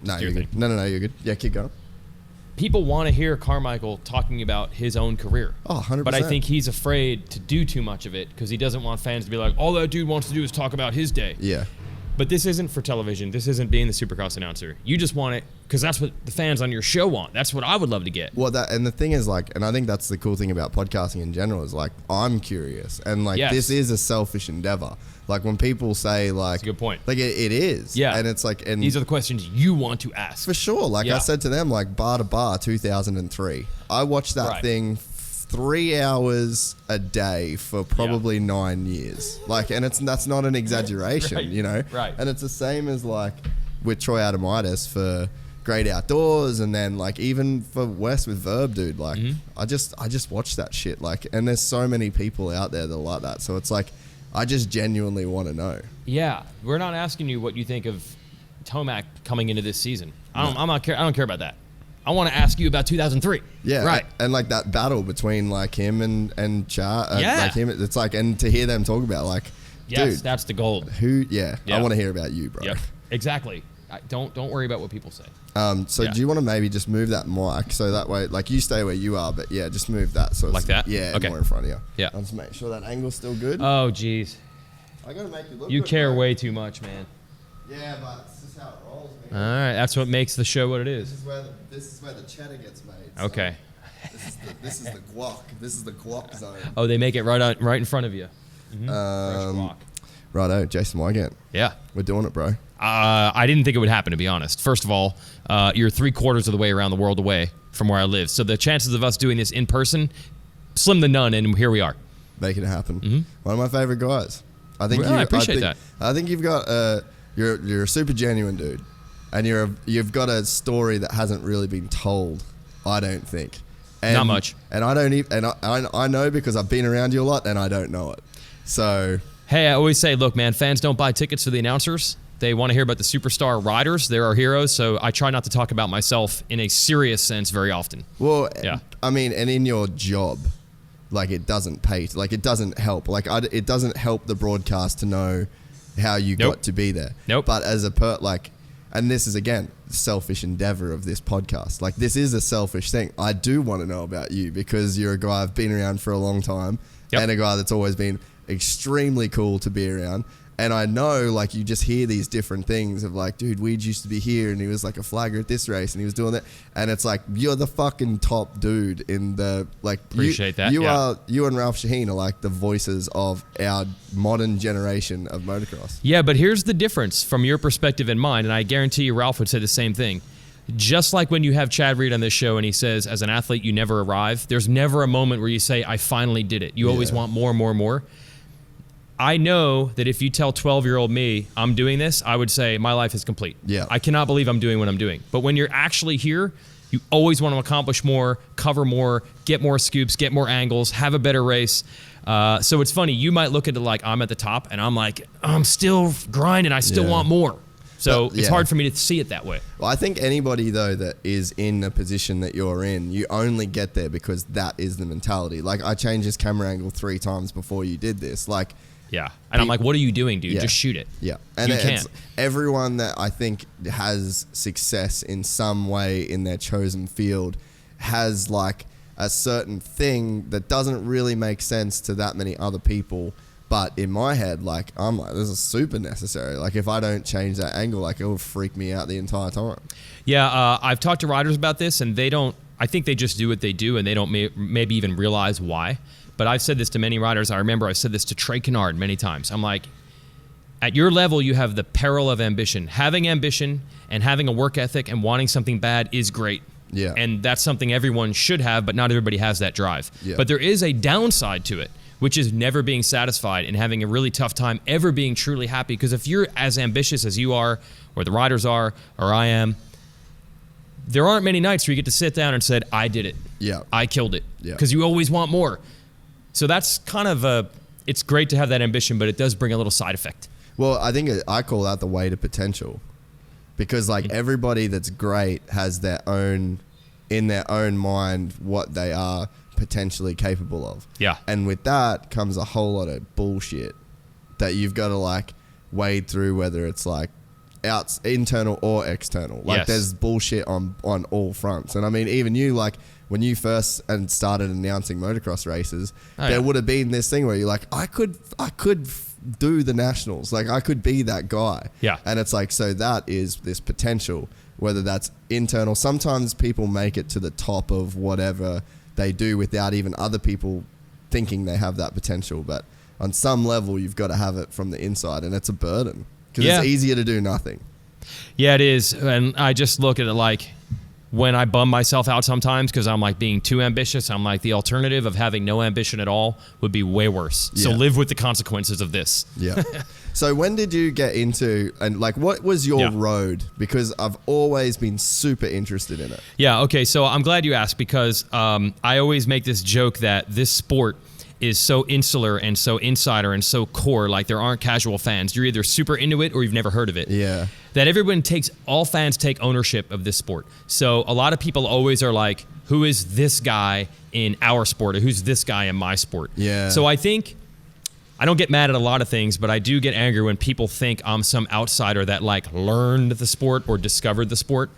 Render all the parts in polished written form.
No, you're good. No, you're good. Yeah, keep going. People want to hear Carmichael talking about his own career. Oh, 100%. But I think he's afraid to do too much of it because he doesn't want fans to be like, all that dude wants to do is talk about his day. Yeah. But this isn't for television. This isn't being the Supercross announcer. You just want it because that's what the fans on your show want. That's what I would love to get. Well, and the thing is, like, and I think that's the cool thing about podcasting in general is, like, I'm curious. And, like, this is a selfish endeavor. Like, when people say, like... That's a good point. Like, it is. Yeah. And it's like... And these are the questions you want to ask. For sure. Like, I said to them, like, Bar to Bar 2003. I watched that thing 3 hours a day for probably 9 years. Like, and that's not an exaggeration, you know? Right. And it's the same as, like, with Troy Adamitis for Great Outdoors, and then, like, even for Wes with Verb, dude. Like, I just watched that shit. Like, and there's so many people out there that are like that. So it's like, I just genuinely want to know. Yeah. We're not asking you what you think of Tomac coming into this season. I don't care about that. I want to ask you about 2003. Yeah, right. And like that battle between like him and Char, like him, it's like, and to hear them talk about like, yes, dude, that's the gold. I want to hear about you, bro. Yep, exactly. Don't worry about what people say. Do you want to maybe just move that mic so that way, like you stay where you are, but yeah, just move that so like it's, that. Yeah, okay. More in front of you. Yeah. I'll just make sure that angle's still good. Oh, jeez. I gotta make you look. You good, care bro. Way too much, man. Yeah, but this is how it rolls, All man. right, that's what makes the show what it is. This is where the cheddar gets made. So Okay. This is the guac. This is the guac zone. Oh, they make it right in front of you. Fresh guac. Righto, Jason Weigandt. Yeah. We're doing it, bro. I didn't think it would happen, to be honest. First of all, you're 3/4 of the way around the world away from where I live. So the chances of us doing this in person, slim to none, and here we are. Making it happen. One of my favorite guys. I think I appreciate that. I think you've got you're a super genuine dude, and you've got a story that hasn't really been told. I don't think. And, not much. And I don't even. And I know because I've been around you a lot, and I don't know it. So. Hey, I always say, look, man, fans don't buy tickets for the announcers. They want to hear about the superstar riders. They're our heroes, so I try not to talk about myself in a serious sense very often. Well, yeah. I mean, and in your job, like it doesn't pay, like it doesn't help. Like it doesn't help the broadcast to know how you got to be there. But as and this is again, selfish endeavor of this podcast. Like this is a selfish thing. I do want to know about you because you're a guy I've been around for a long time and a guy that's always been extremely cool to be around. And I know, like, you just hear these different things of like, dude, Weed used to be here and he was like a flagger at this race and he was doing that. And it's like, you're the fucking top dude in the, like, appreciate that. You and Ralph Shaheen are like the voices of our modern generation of motocross. Yeah, but here's the difference from your perspective and mine. And I guarantee you Ralph would say the same thing. Just like when you have Chad Reed on this show and he says, as an athlete, you never arrive. There's never a moment where you say, I finally did it. You always want more and more and more. I know that if you tell 12-year-old me I'm doing this, I would say my life is complete. Yeah. I cannot believe I'm doing what I'm doing. But when you're actually here, you always want to accomplish more, cover more, get more scoops, get more angles, have a better race. So it's funny. You might look at it like I'm at the top, and I'm like, I'm still grinding. I still want more. So it's hard for me to see it that way. Well, I think anybody, though, that is in the position that you're in, you only get there because that is the mentality. Like, I changed this camera angle 3 times before you did this. Like, yeah. And I'm like, what are you doing, dude? Just shoot it. Yeah. And you it's everyone that I think has success in some way in their chosen field has like a certain thing that doesn't really make sense to that many other people. But in my head, like, I'm like, this is super necessary. Like, if I don't change that angle, like, it will freak me out the entire time. Yeah. I've talked to riders about this, and I think they just do what they do, and they don't maybe even realize why. But I've said this to many riders. I remember I've said this to Trey Kennard many times. I'm like, at your level, you have the peril of ambition. Having ambition and having a work ethic and wanting something bad is great. Yeah. And that's something everyone should have, but not everybody has that drive. Yeah. But there is a downside to it, which is never being satisfied and having a really tough time ever being truly happy. Because if you're as ambitious as you are, or the riders are, or I am, there aren't many nights where you get to sit down and say, I did it. Yeah. I killed it. Yeah. Because you always want more. So that's kind of it's great to have that ambition, but it does bring a little side effect. Well, I think I call that the way to potential. Because like everybody that's great has in their own mind what they are potentially capable of. Yeah. And with that comes a whole lot of bullshit that you've got to like wade through, whether it's like internal or external. Like there's bullshit on all fronts. And I mean, even you, like when you first started announcing motocross races, there would have been this thing where you're like, I could do the nationals. Like I could be that guy. Yeah. And it's like, so that is this potential, whether that's internal. Sometimes people make it to the top of whatever they do without even other people thinking they have that potential. But on some level, you've got to have it from the inside, and it's a burden because it's easier to do nothing. Yeah, it is. And I just look at it like when I bum myself out sometimes because I'm like being too ambitious, I'm like the alternative of having no ambition at all would be way worse. So live with the consequences of this. Yeah. So when did you get into, and like what was your road? Because I've always been super interested in it. Yeah, okay. So I'm glad you asked because I always make this joke that this sport is so insular and so insider and so core, like there aren't casual fans. You're either super into it or you've never heard of it. Yeah. That all fans take ownership of this sport. So a lot of people always are like, who is this guy in our sport or who's this guy in my sport? Yeah. So I think, I don't get mad at a lot of things, but I do get angry when people think I'm some outsider that like learned the sport or discovered the sport.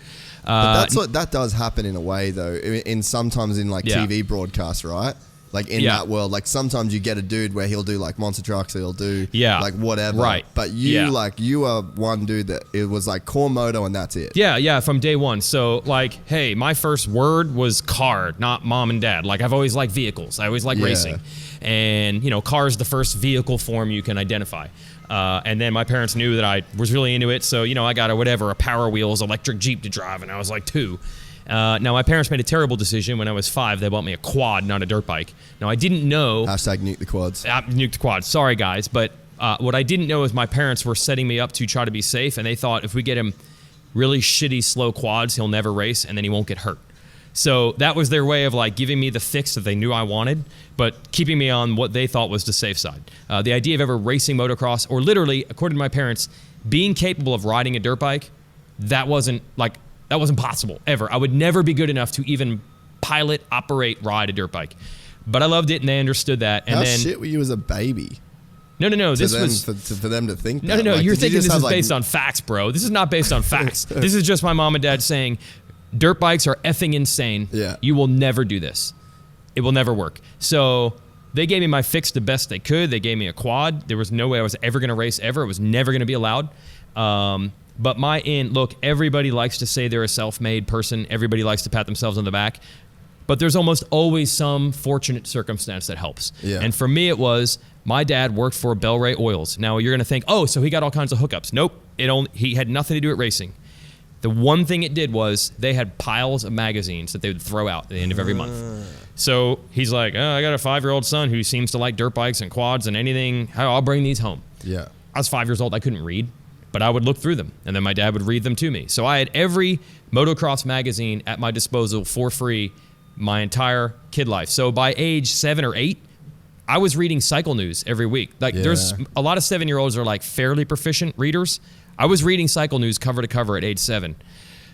But that does happen in a way though, in sometimes in like TV broadcasts, right? Like in that world, like sometimes you get a dude where he'll do like monster trucks, he'll do like whatever. Right. But you are one dude that it was like core moto and that's it. Yeah, from day one. So like, hey, my first word was car, not mom and dad. Like I've always liked vehicles. I always liked racing. And you know, car is the first vehicle form you can identify. And then my parents knew that I was really into it. So, you know, I got a Power Wheels electric Jeep to drive and I was like 2. Now, my parents made a terrible decision when I was 5. They bought me a quad, not a dirt bike. Now, I didn't know... Hashtag nuke the quads. Nuke the quads. Sorry, guys. But what I didn't know is my parents were setting me up to try to be safe, and they thought if we get him really shitty, slow quads, he'll never race, and then he won't get hurt. So that was their way of like giving me the fix that they knew I wanted, but keeping me on what they thought was the safe side. The idea of ever racing motocross, or literally, according to my parents, being capable of riding a dirt bike, that wasn't possible, ever. I would never be good enough to even pilot, operate, ride a dirt bike. But I loved it, and they understood that. And How shit were you as a baby? No. This was... For them to think that. No. Like, you're thinking this is based on facts, bro. This is not based on facts. This is just my mom and dad saying, dirt bikes are effing insane. Yeah. You will never do this. It will never work. So they gave me my fix the best they could. They gave me a quad. There was no way I was ever going to race ever. It was never going to be allowed. But look, everybody likes to say they're a self-made person. Everybody likes to pat themselves on the back. But there's almost always some fortunate circumstance that helps. Yeah. And for me, it was my dad worked for Bel-Ray Oils. Now, you're going to think, oh, so he got all kinds of hookups. Nope. He had nothing to do with racing. The one thing it did was they had piles of magazines that they would throw out at the end of every month. So he's like, oh, I got a 5-year-old son who seems to like dirt bikes and quads and anything. I'll bring these home. Yeah. I was 5 years old. I couldn't read. But I would look through them, and then my dad would read them to me. So I had every motocross magazine at my disposal for free my entire kid life. So by age 7 or 8, I was reading cycle news every week. Like there's a lot of 7-year-olds are like fairly proficient readers. I was reading cycle news cover to cover at age 7.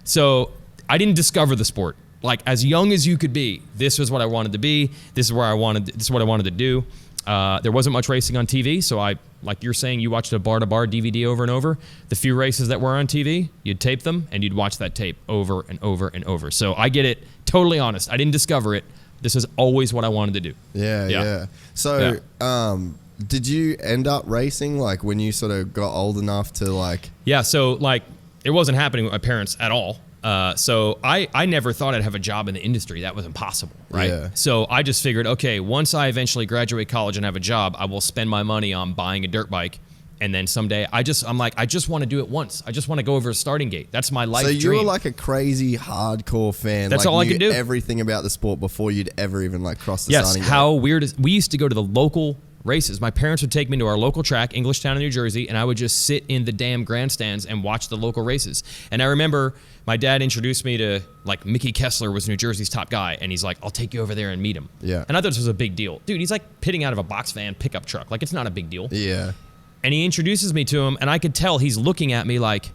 So I didn't discover the sport. Like as young as you could be, this was what I wanted to be. This is what I wanted to do. There wasn't much racing on TV, so like you're saying, you watched a bar-to-bar DVD over and over. The few races that were on TV, you'd tape them, and you'd watch that tape over and over and over. So I get it, totally honest. I didn't discover it. This is always what I wanted to do. Yeah. So did you end up racing, like, when you sort of got old enough to, like... Yeah, so, like, it wasn't happening with my parents at all. So I never thought I'd have a job in the industry. That was impossible, right? Yeah. So I just figured, okay, once I eventually graduate college and have a job, I will spend my money on buying a dirt bike. And then someday, I just want to do it once. I just want to go over a starting gate. That's my life dream. So you were like a crazy hardcore fan. That's like, all I could do. Everything about the sport before you'd ever even like cross the starting gate. Yes, how weird is... We used to go to the local races. My parents would take me to our local track, Englishtown in New Jersey, and I would just sit in the damn grandstands and watch the local races. And I remember my dad introduced me to, like, Mickey Kessler was New Jersey's top guy, and he's like, I'll take you over there and meet him. Yeah. And I thought this was a big deal. Dude, he's like pitting out of a box van pickup truck. Like, it's not a big deal. Yeah. And he introduces me to him, and I could tell he's looking at me like,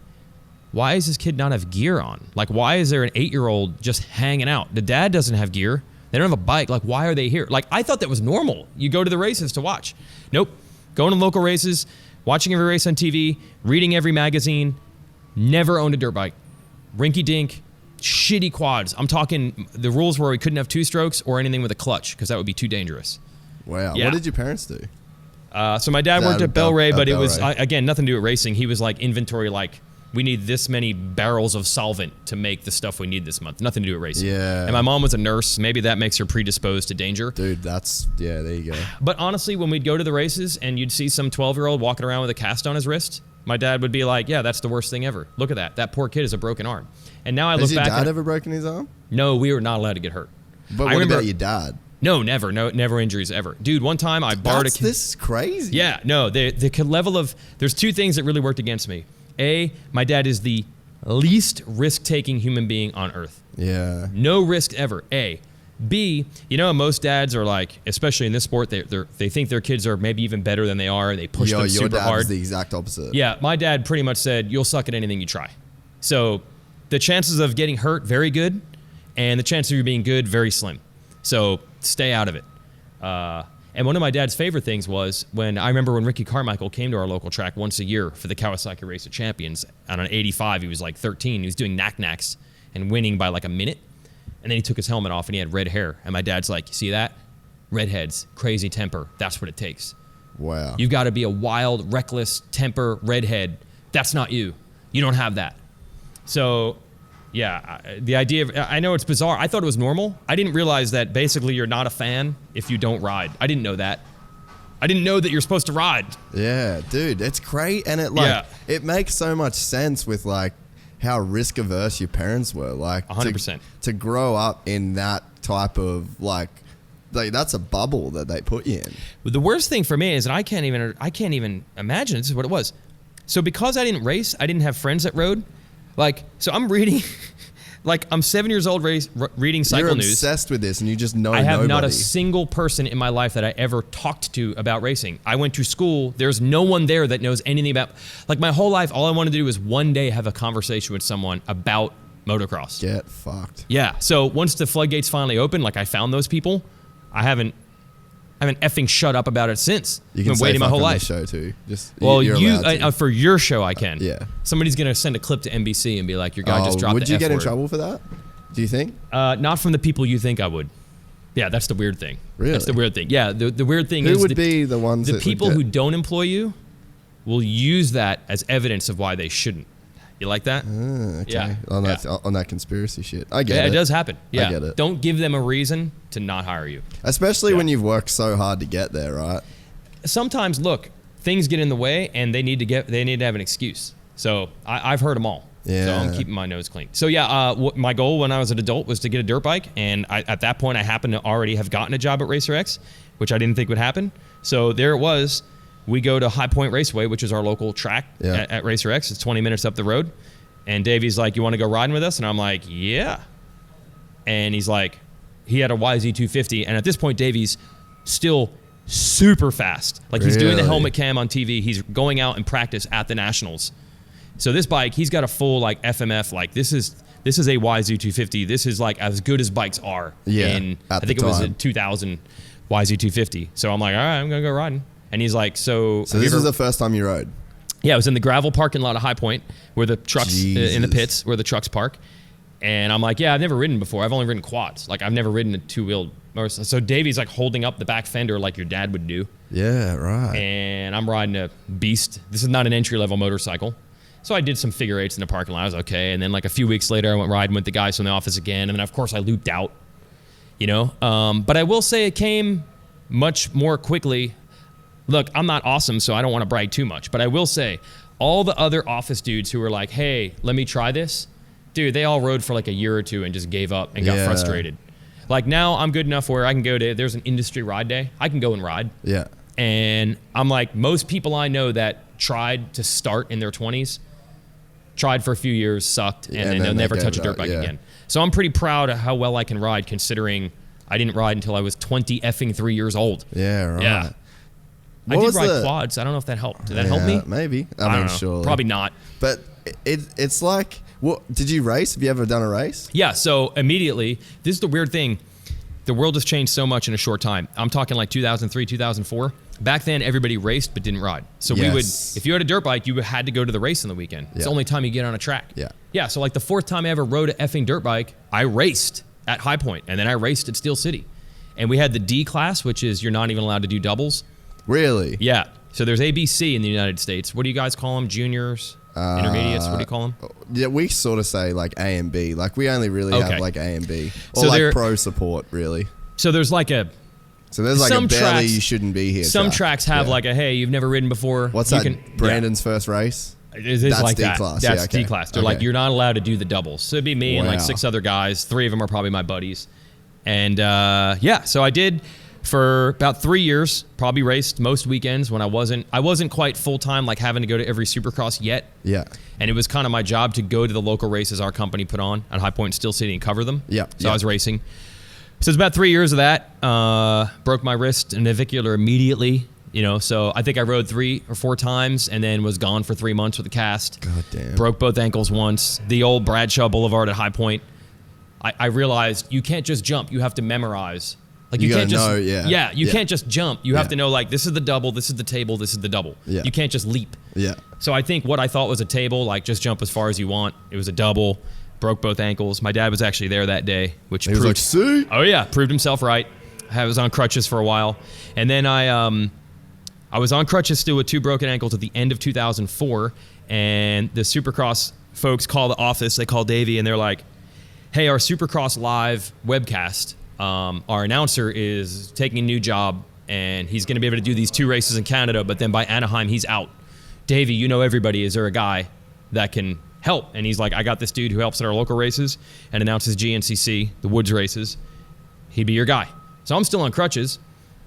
why does this kid not have gear on? Like, why is there an 8-year-old just hanging out? The dad doesn't have gear. They don't have a bike. Like, why are they here? Like, I thought that was normal. You go to the races to watch. Nope. Going to local races, watching every race on TV, reading every magazine, Never owned a dirt bike. Rinky dink, shitty quads. I'm talking the rules were we couldn't have 2 strokes or anything with a clutch because that would be too dangerous. Wow. Yeah. What did your parents do? So my dad worked at Bel-Ray, but it was, Bel-Ray. again, nothing to do with racing. He was like inventory, like, we need this many barrels of solvent to make the stuff we need this month. Nothing to do with racing. Yeah. And my mom was a nurse. Maybe that makes her predisposed to danger. Dude, there you go. But honestly, when we'd go to the races and you'd see some 12-year-old walking around with a cast on his wrist, my dad would be like, yeah, that's the worst thing ever. Look at that. That poor kid has a broken arm. And now I look back. Has your dad ever broken his arm? No, we were not allowed to get hurt. But what about your dad? No, never. No, never injuries ever. Dude, one time I borrowed a kid. This is crazy. Yeah, no, the level of, there's 2 things that really worked against me. A, my dad is the least risk-taking human being on earth. Yeah. No risk ever. A. B, you know, most dads are like, especially in this sport, they think their kids are maybe even better than they are. They push them super hard. Your dad is the exact opposite. Yeah, my dad pretty much said, you'll suck at anything you try. So the chances of getting hurt, very good. And the chances of you being good, very slim. So stay out of it. And one of my dad's favorite things was when Ricky Carmichael came to our local track once a year for the Kawasaki Race of Champions. On an 85, he was like 13. He was doing knack-knacks and winning by like a minute. And then he took his helmet off and he had red hair. And my dad's like, you see that? Redheads, crazy temper. That's what it takes. Wow. You've got to be a wild, reckless, temper, redhead. That's not you. You don't have that. So, yeah, the idea of, I know it's bizarre. I thought it was normal. I didn't realize that basically you're not a fan if you don't ride. I didn't know that. I didn't know that you're supposed to ride. Yeah, dude, it's great. And it makes so much sense with like how risk averse your parents were. Like 100%. To grow up in that type of like that's a bubble that they put you in. But the worst thing for me is that I can't even imagine this is what it was. So because I didn't race, I didn't have friends that rode. Like, so I'm reading, like I'm 7 years old reading cycle You're news. obsessed with this and you just know I have nobody. not a single person in my life that I ever talked to about racing. I went to school. There's no one there that knows anything about, like my whole life, all I wanted to do was one day have a conversation with someone about motocross. Get fucked. Yeah. So once the floodgates finally opened, like I found those people, I haven't effing shut up about it since. You can I've been waiting my whole life. On the show too. Just well, you're for your show I can. Yeah. Somebody's gonna send a clip to NBC and be like, "Your guy just dropped the F word." Would you get in trouble for that? Do you think? Not from the people you think I would. Yeah, that's the weird thing. Really? That's the weird thing. Yeah, the weird thing is who would be the ones the that people who don't employ you will use that as evidence of why they shouldn't. You like that? Okay. Yeah. On that conspiracy shit. I get it. Yeah, it does happen. Yeah. I get it. Don't give them a reason to not hire you. Especially when you've worked so hard to get there, right? Sometimes, look, things get in the way and they need to have an excuse. So I've heard them all. Yeah. So I'm keeping my nose clean. So yeah, my goal when I was an adult was to get a dirt bike. And at that point, I happened to already have gotten a job at Racer X, which I didn't think would happen. So there it was. We go to High Point Raceway, which is our local track at Racer X. It's 20 minutes up the road. And Davey's like, you want to go riding with us? And I'm like, yeah. And he's like, he had a YZ250. And at this point, Davey's still super fast. Like he's doing the helmet cam on TV. He's going out and practice at the Nationals. So this bike, he's got a full like FMF. Like this is a YZ250. This is like as good as bikes are. Yeah. I think it was a 2000 YZ250. So I'm like, all right, I'm going to go riding. And he's like, so this was the first time you rode? Yeah, it was in the gravel parking lot of High Point where the trucks, in the pits where the trucks park. And I'm like, yeah, I've never ridden before. I've only ridden quads. Like, I've never ridden a two-wheeled motorcycle. So Davey's like holding up the back fender like your dad would do. Yeah, right. And I'm riding a beast. This is not an entry-level motorcycle. So I did some figure eights in the parking lot. I was okay. And then like a few weeks later, I went riding with the guys from the office again. And then, of course, I looped out, you know. But I will say it came much more quickly. Look, I'm not awesome, so I don't want to brag too much. But I will say, all the other office dudes who were like, hey, let me try this. Dude, they all rode for like a year or two and just gave up and got frustrated. Like now I'm good enough where I can go to, there's an industry ride day. I can go and ride. Yeah. And I'm like, most people I know that tried to start in their 20s, tried for a few years, sucked, and then they'll never touch a dirt bike again. So I'm pretty proud of how well I can ride considering I didn't ride until I was 23 years old. Yeah, right. Yeah. I did ride quads. I don't know if that helped. Did that help me? Maybe. I mean, don't know. surely. Probably not. But it's like, what? Did you race? Have you ever done a race? Yeah. So immediately, this is the weird thing. The world has changed so much in a short time. I'm talking like 2003, 2004. Back then, everybody raced but didn't ride. So we would, if you had a dirt bike, you had to go to the race on the weekend. It's the only time you get on a track. Yeah. So like the 4th time I ever rode an effing dirt bike, I raced at High Point, and then I raced at Steel City. And we had the D class, which is you're not even allowed to do doubles. Really? Yeah. So there's ABC in the United States. What do you guys call them? Juniors? Intermediates? What do you call them? Yeah, we sort of say like A and B. Like we only really have like A and B. Or so like pro support, really. So there's like a... So there's like a barely you shouldn't be here. Some tracks have like a, hey, you've never ridden before. What's that? Brandon's first race? It is That's like D-class. That's D-class. They're like, you're not allowed to do the doubles. So it'd be me and like 6 other guys. 3 of them are probably my buddies. And so I did for about 3 years, probably raced most weekends when I wasn't quite full-time, like having to go to every Supercross yet. Yeah. And it was kind of my job to go to the local races our company put on at High Point and Steel City and cover them. Yeah. So I was racing. So it's about 3 years of that. Broke my wrist and navicular immediately. So I think I rode 3 or 4 times and then was gone for 3 months with a cast. God damn. Broke both ankles once. The old Bradshaw Boulevard at High Point. I realized you can't just jump. You have to memorize. Like you can't just know, you can't just jump. You have to know like this is the double, this is the table, this is the double. Yeah. You can't just leap. Yeah. So I think what I thought was a table, like just jump as far as you want. It was a double. Broke both ankles. My dad was actually there that day, which he was like, see? Oh yeah, proved himself right. I was on crutches for a while, and then I was on crutches still with 2 broken ankles at the end of 2004, and the Supercross folks call the office. They call Davey, and they're like, "Hey, our Supercross live webcast, our announcer is taking a new job, and he's going to be able to do these 2 races in Canada, but then by Anaheim he's out. Davey, you know everybody. Is there a guy that can help?" And he's like, "I got this dude who helps at our local races and announces GNCC, the Woods races. He'd be your guy." So I'm still on crutches.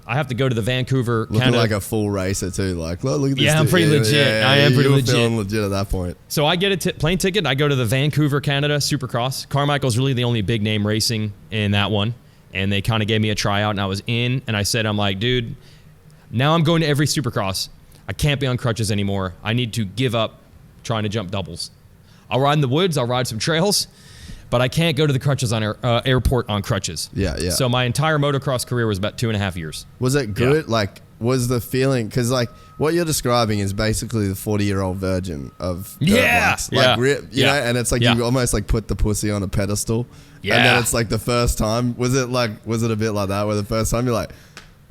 I have to go to the Vancouver, Looking Canada. like a full racer too. Like, look at this. Yeah, I'm pretty legit. I am pretty legit. You're feeling legit at that point. So I get a plane ticket. I go to the Vancouver, Canada Supercross. Carmichael's really the only big name racing in that one. And they kind of gave me a tryout, and I was in. And I said, I'm like, dude, now I'm going to every Supercross. I can't be on crutches anymore. I need to give up trying to jump doubles. I'll ride in the woods. I'll ride some trails. But I can't go to the crutches on airport on crutches. Yeah. So my entire motocross career was about 2.5 years. Was it good? Yeah. Like, was the feeling, because like what you're describing is basically the 40-year-old virgin of dirt bikes. Like, you know, and it's like you almost like put the pussy on a pedestal. Yeah. And then it's like the first time. Was it a bit like that where the first time you're like,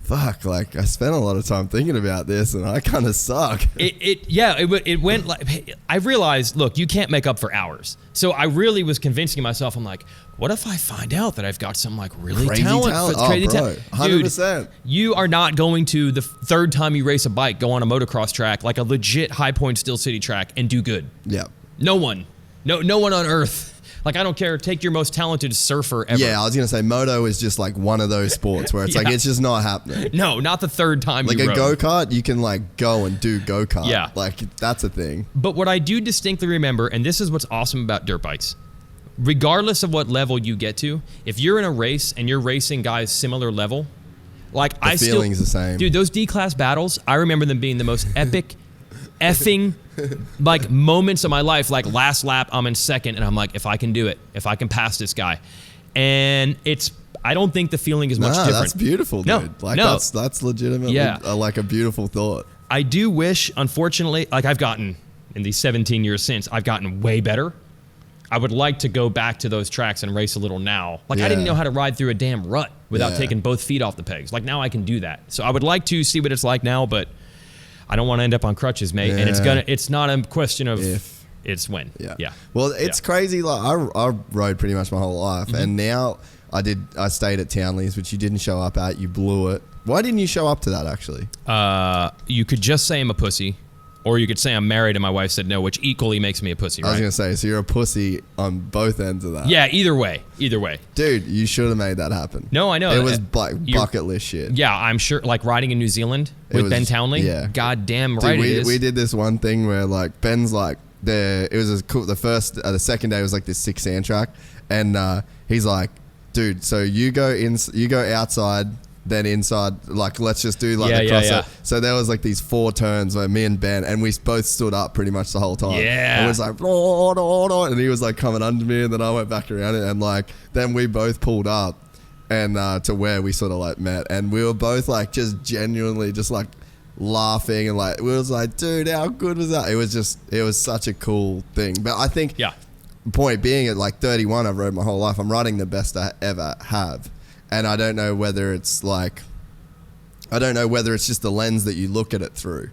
fuck, like I spent a lot of time thinking about this and I kind of suck. It went like, I realized, look, you can't make up for hours. So I really was convincing myself, I'm like, what if I find out that I've got some like really crazy talent? Crazy bro, 100%. Dude, you are not going to the 3rd time you race a bike, go on a motocross track, like a legit High Point Steel City track and do good. Yeah. No one on earth. Like, I don't care. Take your most talented surfer ever. Yeah, I was going to say, moto is just like one of those sports where it's like, it's just not happening. No, not the 3rd time like you rode. Like a go-kart, you can like go and do go-kart. Yeah. Like, that's a thing. But what I do distinctly remember, and this is what's awesome about dirt bikes, regardless of what level you get to, if you're in a race and you're racing guys similar level, like the feeling's the same. Dude, those D-class battles, I remember them being the most epic effing like moments of my life. Like last lap, I'm in 2nd, and I'm like, if I can do it, if I can pass this guy, and I don't think the feeling is much different. That's beautiful, dude. That's legitimately like a beautiful thought. I do wish, unfortunately, like I've gotten in these 17 years since, I've gotten way better. I would like to go back to those tracks and race a little now. Like I didn't know how to ride through a damn rut without taking both feet off the pegs. Like now I can do that. So I would like to see what it's like now, but I don't want to end up on crutches, mate. And it's not a question of if, it's when. Yeah. Well, it's crazy. Like I rode pretty much my whole life, and now I stayed at Townley's, which you didn't show up at. You blew it. Why didn't you show up to that actually? You could just say I'm a pussy, or you could say I'm married and my wife said no, which equally makes me a pussy, right? I was gonna say, so you're a pussy on both ends of that. Yeah, either way. Dude, you should have made that happen. No, I know. It was bucket list shit. Yeah, I'm sure, like riding in New Zealand with Ben Townley. Yeah. God damn right. Dude, we did this one thing where like Ben's like, it was cool. The second day was like this 6 sand track, and he's like, dude, so you go outside, then inside, like let's just do like the crossover. So there was like these 4 turns where me and Ben, and we both stood up pretty much the whole time. Yeah. And it was like, and he was like coming under me, and then I went back around it, and like then we both pulled up and to where we sort of like met, and we were both like just genuinely just like laughing and like, we was like, dude, how good was that? It was such a cool thing. But I think, point being, at like 31, I've rode my whole life. I'm riding the best I ever have. And I don't know whether it's just the lens that you look at it through.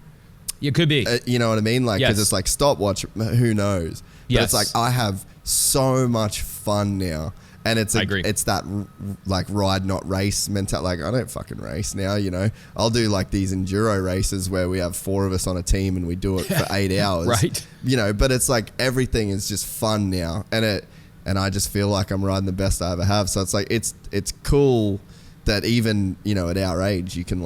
It could be. You know what I mean? Like, because it's like stopwatch, who knows? But it's like, I have so much fun now. And it's that like ride, not race mentality. Like, I don't fucking race now, you know. I'll do like these enduro races where we have 4 of us on a team and we do it for 8 hours. Right. You know, but it's like everything is just fun now. And I just feel like I'm riding the best I ever have. So it's like, it's cool that even, you know, at our age, you can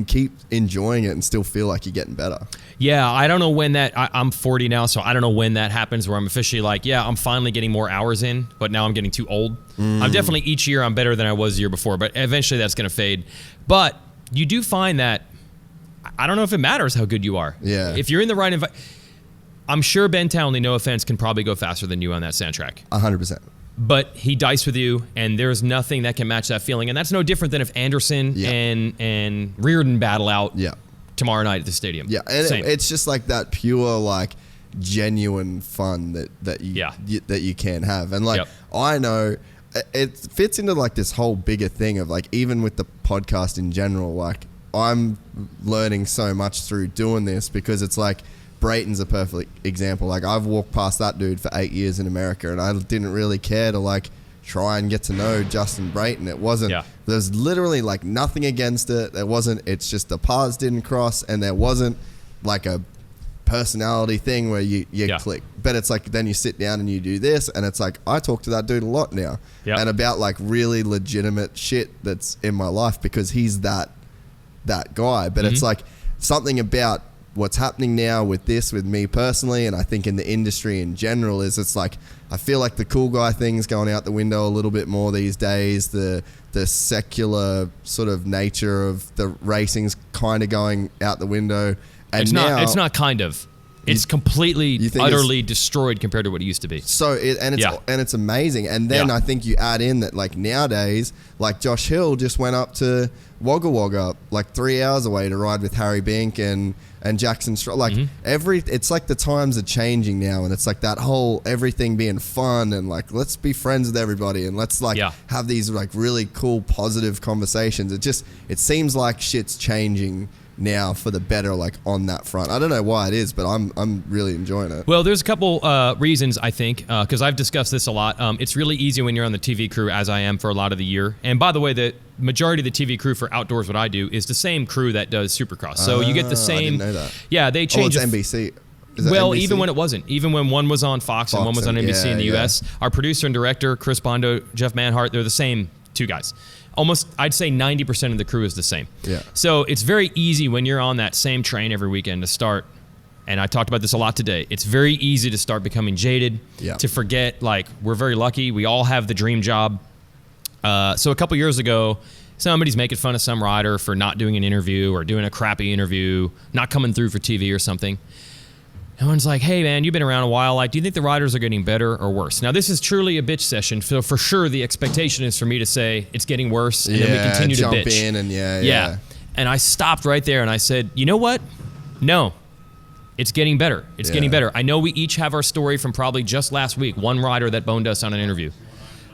keep enjoying it and still feel like you're getting better. Yeah, I don't know when I'm 40 now, so I don't know when that happens where I'm officially like, I'm finally getting more hours in, but now I'm getting too old. I'm definitely, each year I'm better than I was the year before, but eventually that's going to fade. But you do find that, I don't know if it matters how good you are. Yeah. If you're in the right environment, I'm sure Ben Townley, no offense, can probably go faster than you on that sand track. 100%. But he diced with you, and there's nothing that can match that feeling. And that's no different than if Anderson and Reardon battle out tomorrow night at the stadium. Yeah, and it's just like that pure, like, genuine fun that you can have. And like, I know it fits into like this whole bigger thing of like, even with the podcast in general, like, I'm learning so much through doing this, because it's like, Brayton's a perfect example. Like, I've walked past that dude for 8 years in America, and I didn't really care to like try and get to know Justin Brayton. It wasn't, there's literally like nothing against it. It's just the paths didn't cross, and there wasn't like a personality thing where you click. But it's like, then you sit down and you do this, and it's like, I talk to that dude a lot now, and about like really legitimate shit that's in my life, because he's that guy. But it's like something about what's happening now with me personally, and I think in the industry in general, is it's like, I feel like the cool guy thing's going out the window a little bit more these days. The secular sort of nature of the racing's kind of going out the window. And it's not kind of. It's completely, utterly destroyed compared to what it used to be. So it's amazing. And then I think you add in that, like, nowadays, like, Josh Hill just went up to Wagga Wagga, like 3 hours away, to ride with Harry Bink and Jackson Stroll. Like, it's like the times are changing now, and it's like that whole everything being fun, and like, let's be friends with everybody, and let's like have these like really cool positive conversations. It seems like shit's changing now for the better, like on that front. I don't know why it is, but I'm really enjoying it. Well, there's a couple reasons, I think, because I've discussed this a lot. It's really easy when you're on the TV crew, as I am for a lot of the year. And by the way, the majority of the TV crew for outdoors, what I do, is the same crew that does Supercross. So you get the same. I didn't know that. Yeah, they change. It's NBC. Well, NBC? Even when it wasn't. Even when one was on Fox and one was on NBC in the US. Our producer and director, Chris Bondo, Jeff Manhart, they're the same two guys. Almost, I'd say 90% of the crew is the same. Yeah. So it's very easy when you're on that same train every weekend to start, and I talked about this a lot today, it's very easy to start becoming jaded, to forget, like, we're very lucky. We all have the dream job. So a couple years ago, somebody's making fun of some rider for not doing an interview or doing a crappy interview, not coming through for TV or something. Everyone's like, hey, man, you've been around a while. Like, do you think the riders are getting better or worse? Now, this is truly a bitch session. So, for sure, the expectation is for me to say it's getting worse, and then we continue to bitch. Jump in and And I stopped right there, and I said, you know what? No. It's getting better. It's getting better. I know we each have our story from probably just last week, one rider that boned us on an interview.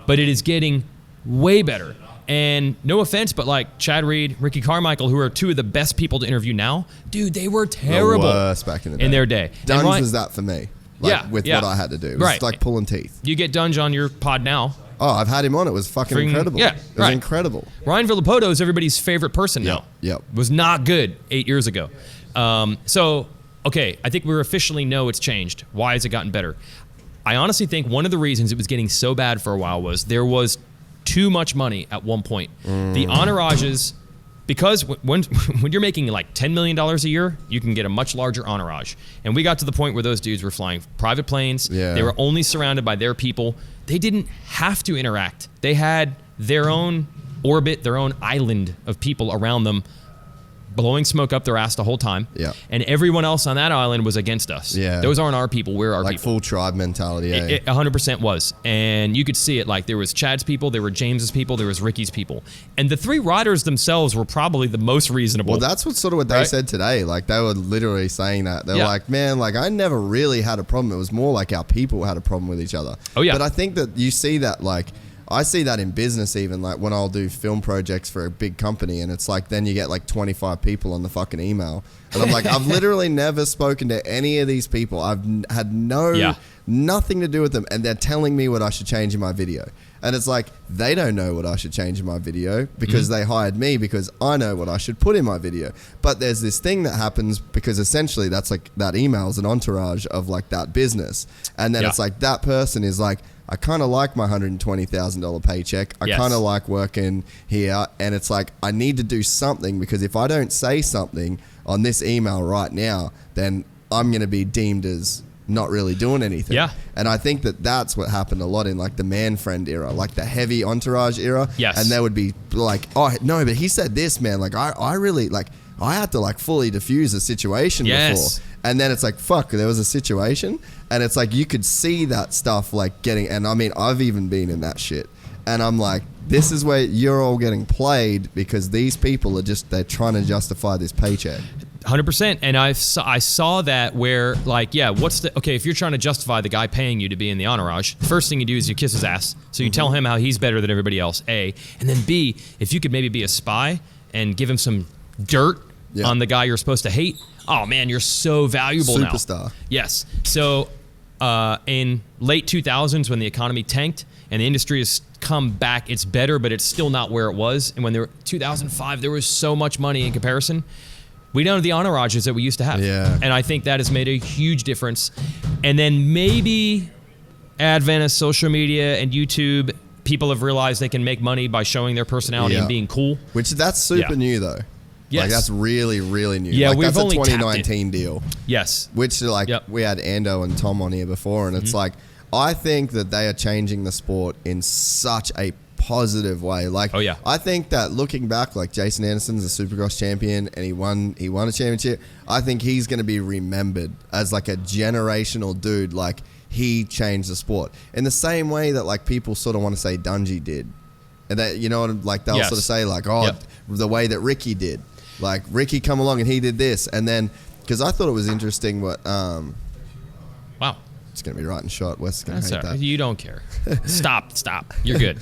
But it is getting way better. And no offense, but like Chad Reed, Ricky Carmichael, who are two of the best people to interview now, dude, they were terrible back in the day. In their day. Dunge was that for me. Like, with what I had to do. It was like pulling teeth. You get Dunge on your pod now. Oh, I've had him on. It was fucking incredible. Yeah, it was incredible. Ryan Villapoto is everybody's favorite person now. Yep. Was not good 8 years ago. So, okay, I think we officially know it's changed. Why has it gotten better? I honestly think one of the reasons it was getting so bad for a while was there was too much money at one point. The entourages, because when you're making like $10 million a year, you can get a much larger entourage. And we got to the point where those dudes were flying private planes. They were only surrounded by their people. They didn't have to interact. They had their own orbit, their own island of people around them blowing smoke up their ass the whole time. Yeah. And everyone else on that island was against us. Yeah. Those aren't our people. We're our like people. full tribe mentality. It 100% was. And you could see it. Like, there was Chad's people, there were James's people, there was Ricky's people. And the three riders themselves were probably the most reasonable. Well, that's what they said today. Like, they were literally saying that. They're like, man, like, I never really had a problem. It was more like our people had a problem with each other. Oh, yeah. But I think that you see that, like, I see that in business even, like when I'll do film projects for a big company and it's like then you get like 25 people on the fucking email. And I'm like, I've literally never spoken to any of these people. I've had nothing to do with them. And they're telling me what I should change in my video. And it's like, they don't know what I should change in my video because they hired me because I know what I should put in my video. But there's this thing that happens because essentially that's like, that email is an entourage of like that business. And then it's like, that person is like, I kind of like my $120,000 paycheck. I kind of like working here. And it's like, I need to do something because if I don't say something on this email right now, then I'm going to be deemed as not really doing anything. Yeah. And I think that that's what happened a lot in like the man friend era, like the heavy entourage era. Yes. And they would be like, oh, no, but he said this, man. Like, I really, like, I had to like fully diffuse a situation before. And then it's like, fuck, there was a situation. And it's like, you could see that stuff like getting, and I mean, I've even been in that shit. And I'm like, this is where you're all getting played because these people are just, they're trying to justify this paycheck. 100%. And I saw that where, like, okay, if you're trying to justify the guy paying you to be in the entourage, the first thing you do is you kiss his ass. So you tell him how he's better than everybody else, A. And then B, if you could maybe be a spy and give him some dirt on the guy you're supposed to hate, oh man, you're so valuable now. Superstar. Yes. So in late 2000s when the economy tanked and the industry has come back, it's better, but it's still not where it was. And when there 2005, there was so much money in comparison. We don't have the entourages that we used to have. Yeah. And I think that has made a huge difference. And then maybe advent of social media and YouTube, people have realized they can make money by showing their personality and being cool. Which that's super new though. Yes. Like that's really, really new. Yeah, like, we've that's only a 2019 deal. Yes. Which like we had Ando and Tom on here before, and it's like I think that they are changing the sport in such a positive way. Like, I think that looking back, like Jason Anderson's a Supercross champion and he won a championship. I think he's going to be remembered as like a generational dude. Like he changed the sport in the same way that like people sort of want to say Dungey did, and that you know like they'll sort of say like the way that Ricky did. Like Ricky come along and he did this, and then because I thought it was interesting what wow. It's going to be right in shot. Wes is going to hate that. You don't care. Stop. You're good.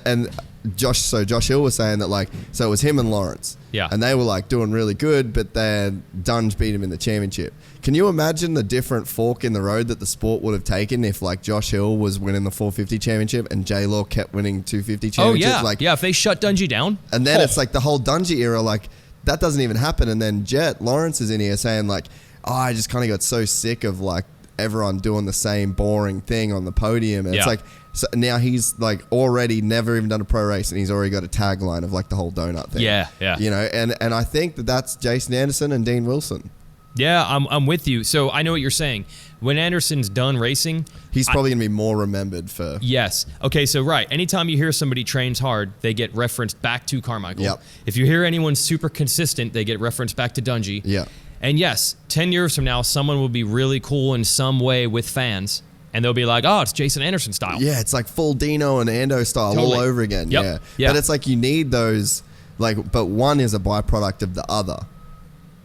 And Josh Hill was saying that like, so it was him and Lawrence. Yeah. And they were like doing really good, but then Dunge beat him in the championship. Can you imagine the different fork in the road that the sport would have taken if like Josh Hill was winning the 450 championship and J-Law kept winning 250 championships? Oh, yeah. Like, if they shut Dungey down. And then it's like the whole Dungey era, like that doesn't even happen. And then Lawrence is in here saying like, I just kind of got so sick of like everyone doing the same boring thing on the podium. And it's like, so now he's like already never even done a pro race and he's already got a tagline of like the whole donut thing. Yeah. You know, and I think that's Jason Anderson and Dean Wilson. Yeah, I'm with you. So I know what you're saying. When Anderson's done racing, he's probably going to be more remembered for... Yes. Okay, so anytime you hear somebody trains hard, they get referenced back to Carmichael. Yep. If you hear anyone super consistent, they get referenced back to Dungey. Yeah. And yes, 10 years from now, someone will be really cool in some way with fans, and they'll be like, oh, it's Jason Anderson style. Yeah, it's like full Dino and Ando style all over again. Yep. Yeah. But it's like you need those, like, but one is a byproduct of the other,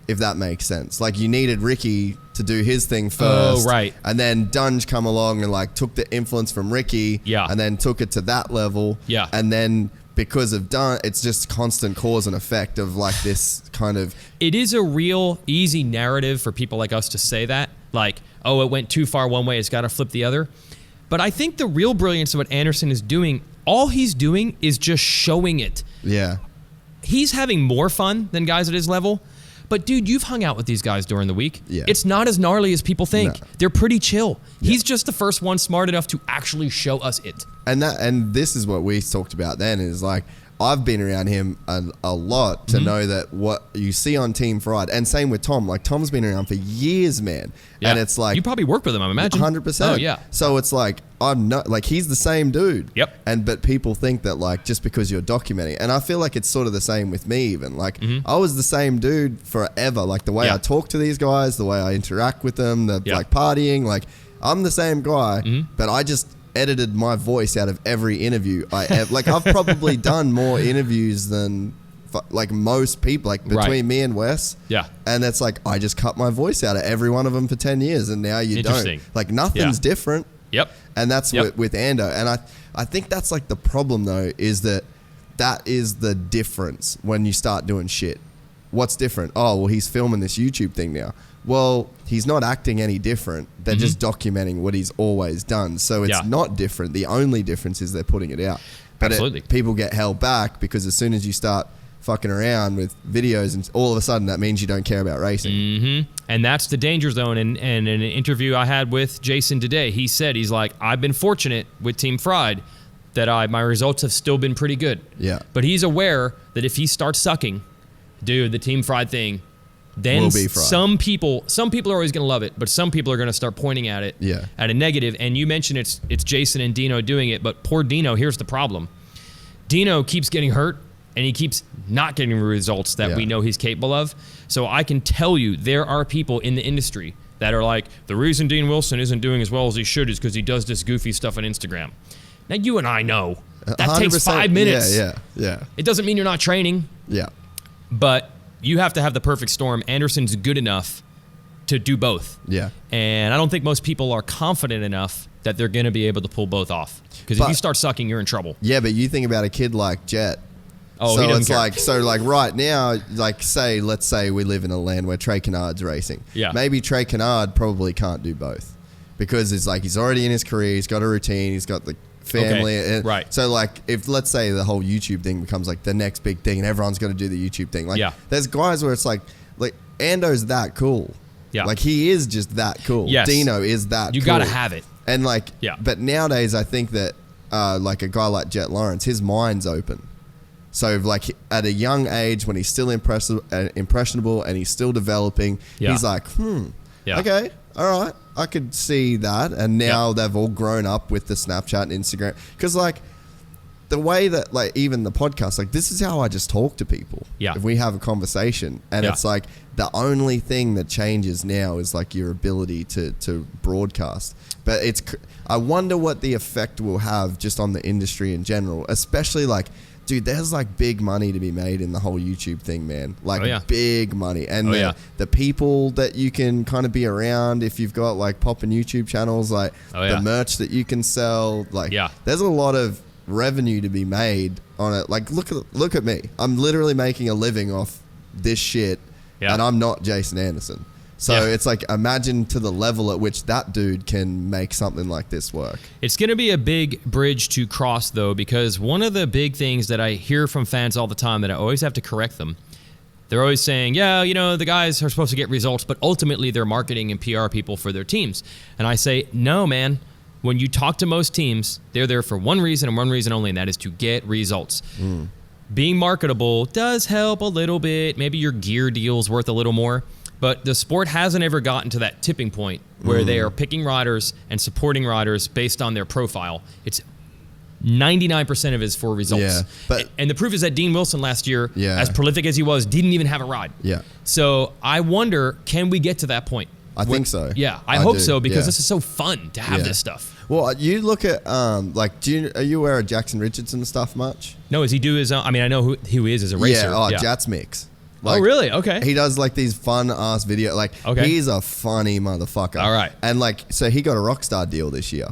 if that makes sense. Like you needed Ricky to do his thing first. Oh, right. And then Dunge come along and like took the influence from Ricky. Yeah. And then took it to that level. Yeah. And then... because of it's just constant cause and effect of like this kind of... It is a real easy narrative for people like us to say that. Like, oh, it went too far one way, it's got to flip the other. But I think the real brilliance of what Anderson is doing, all he's doing is just showing it. Yeah. He's having more fun than guys at his level. But dude, you've hung out with these guys during the week. Yeah. It's not as gnarly as people think. No. They're pretty chill. Yeah. He's just the first one smart enough to actually show us it. And this is what we talked about then is like, I've been around him a lot to know that what you see on Team Fried, and same with Tom. Like, Tom's been around for years, man. Yeah. And it's like... You probably work with him, I imagine. 100%. Oh, yeah. So it's like, I'm not... Like, he's the same dude. Yep. But people think that, like, just because you're documenting... And I feel like it's sort of the same with me, even. Like, I was the same dude forever. Like, the way I talk to these guys, the way I interact with them, like, partying. Like, I'm the same guy, but I just... edited my voice out of every interview I ever. Like, I've probably done more interviews than like most people, like between me and Wes. Yeah. And it's like, I just cut my voice out of every one of them for 10 years, and now you don't. Like, nothing's different. Yep. And that's with Ando. And I think that's like the problem, though, is that is the difference when you start doing shit. What's different? Oh, well, he's filming this YouTube thing now. Well, he's not acting any different. They're just documenting what he's always done. So it's not different. The only difference is they're putting it out. But Absolutely. People get held back because as soon as you start fucking around with videos, and all of a sudden that means you don't care about racing. And that's the danger zone. And in an interview I had with Jason today, he said, he's like, I've been fortunate with Team Fried that my results have still been pretty good. Yeah. But he's aware that if he starts sucking, dude, the Team Fried thing, then some people are always going to love it, but some people are going to start pointing at it at a negative. And you mentioned it's Jason and Dino doing it, but poor Dino, here's the problem. Dino keeps getting hurt, and he keeps not getting the results that we know he's capable of. So I can tell you there are people in the industry that are like, the reason Dean Wilson isn't doing as well as he should is because he does this goofy stuff on Instagram. Now, you and I know that takes 5 minutes. Yeah. It doesn't mean you're not training. Yeah. But you have to have the perfect storm. Anderson's good enough to do both. Yeah. And I don't think most people are confident enough that they're going to be able to pull both off. Because if you start sucking, you're in trouble. Yeah, but you think about a kid like Jet. Oh, so he doesn't it's care. like right now, like let's say we live in a land where Trey Kennard's racing. Yeah. Maybe Trey Kennard probably can't do both because it's like he's already in his career, he's got a routine, he's got the family. Okay. Right. So like if let's say the whole YouTube thing becomes like the next big thing and everyone's got to do the YouTube thing. Like there's guys where it's like Ando's that cool. Yeah. Like he is just that cool. Yes. Dino is that You cool. got to have it. And like, but nowadays I think that like a guy like Jet Lawrence, his mind's open. So like at a young age when he's still impressionable and he's still developing, he's like, okay, all right, I could see that. And now they've all grown up with the Snapchat and Instagram. Because like the way that like even the podcast, like this is how I just talk to people. Yeah. If we have a conversation and it's like the only thing that changes now is like your ability to broadcast. But I wonder what the effect will have just on the industry in general, especially like, dude, there's like big money to be made in the whole YouTube thing, man. Like big money. And the people that you can kind of be around if you've got like popping YouTube channels, like the merch that you can sell, like there's a lot of revenue to be made on it. Like look at me. I'm literally making a living off this shit and I'm not Jason Anderson. So it's like, imagine to the level at which that dude can make something like this work. It's going to be a big bridge to cross, though, because one of the big things that I hear from fans all the time that I always have to correct them, they're always saying, yeah, you know, the guys are supposed to get results, but ultimately they're marketing and PR people for their teams. And I say, no, man. When you talk to most teams, they're there for one reason and one reason only, and that is to get results. Being marketable does help a little bit. Maybe your gear deal's worth a little more. But the sport hasn't ever gotten to that tipping point where they are picking riders and supporting riders based on their profile. It's 99% of it is for results. And the proof is that Dean Wilson last year, as prolific as he was, didn't even have a ride. So I wonder, can we get to that point? I think so. Yeah, I hope so, because this is so fun to have this stuff. Well, you look at, like, are you aware of Jackson Richardson stuff much? No, does he do his own? I mean, I know who he is as a racer. Jats Mix. Like, oh, really? Okay. He does like these fun ass videos. Like, he's a funny motherfucker. All right. And like, so he got a Rockstar deal this year.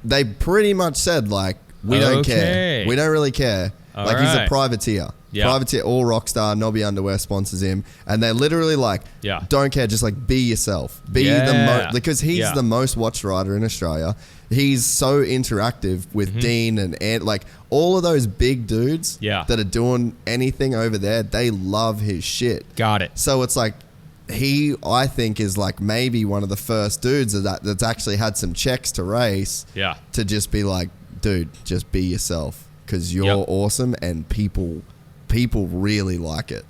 They pretty much said like, we don't care. We don't really care. Like he's a privateer. Privateer, all Rockstar, Nobby Underwear sponsors him. And they're literally like, don't care, just like be yourself. Be because he's the most watched rider in Australia. He's so interactive with Dean and like all of those big dudes that are doing anything over there, they love his shit. Got it. So it's like I think is like maybe one of the first dudes that's actually had some checks to race to just be like, dude, just be yourself. because you're awesome and people really like it.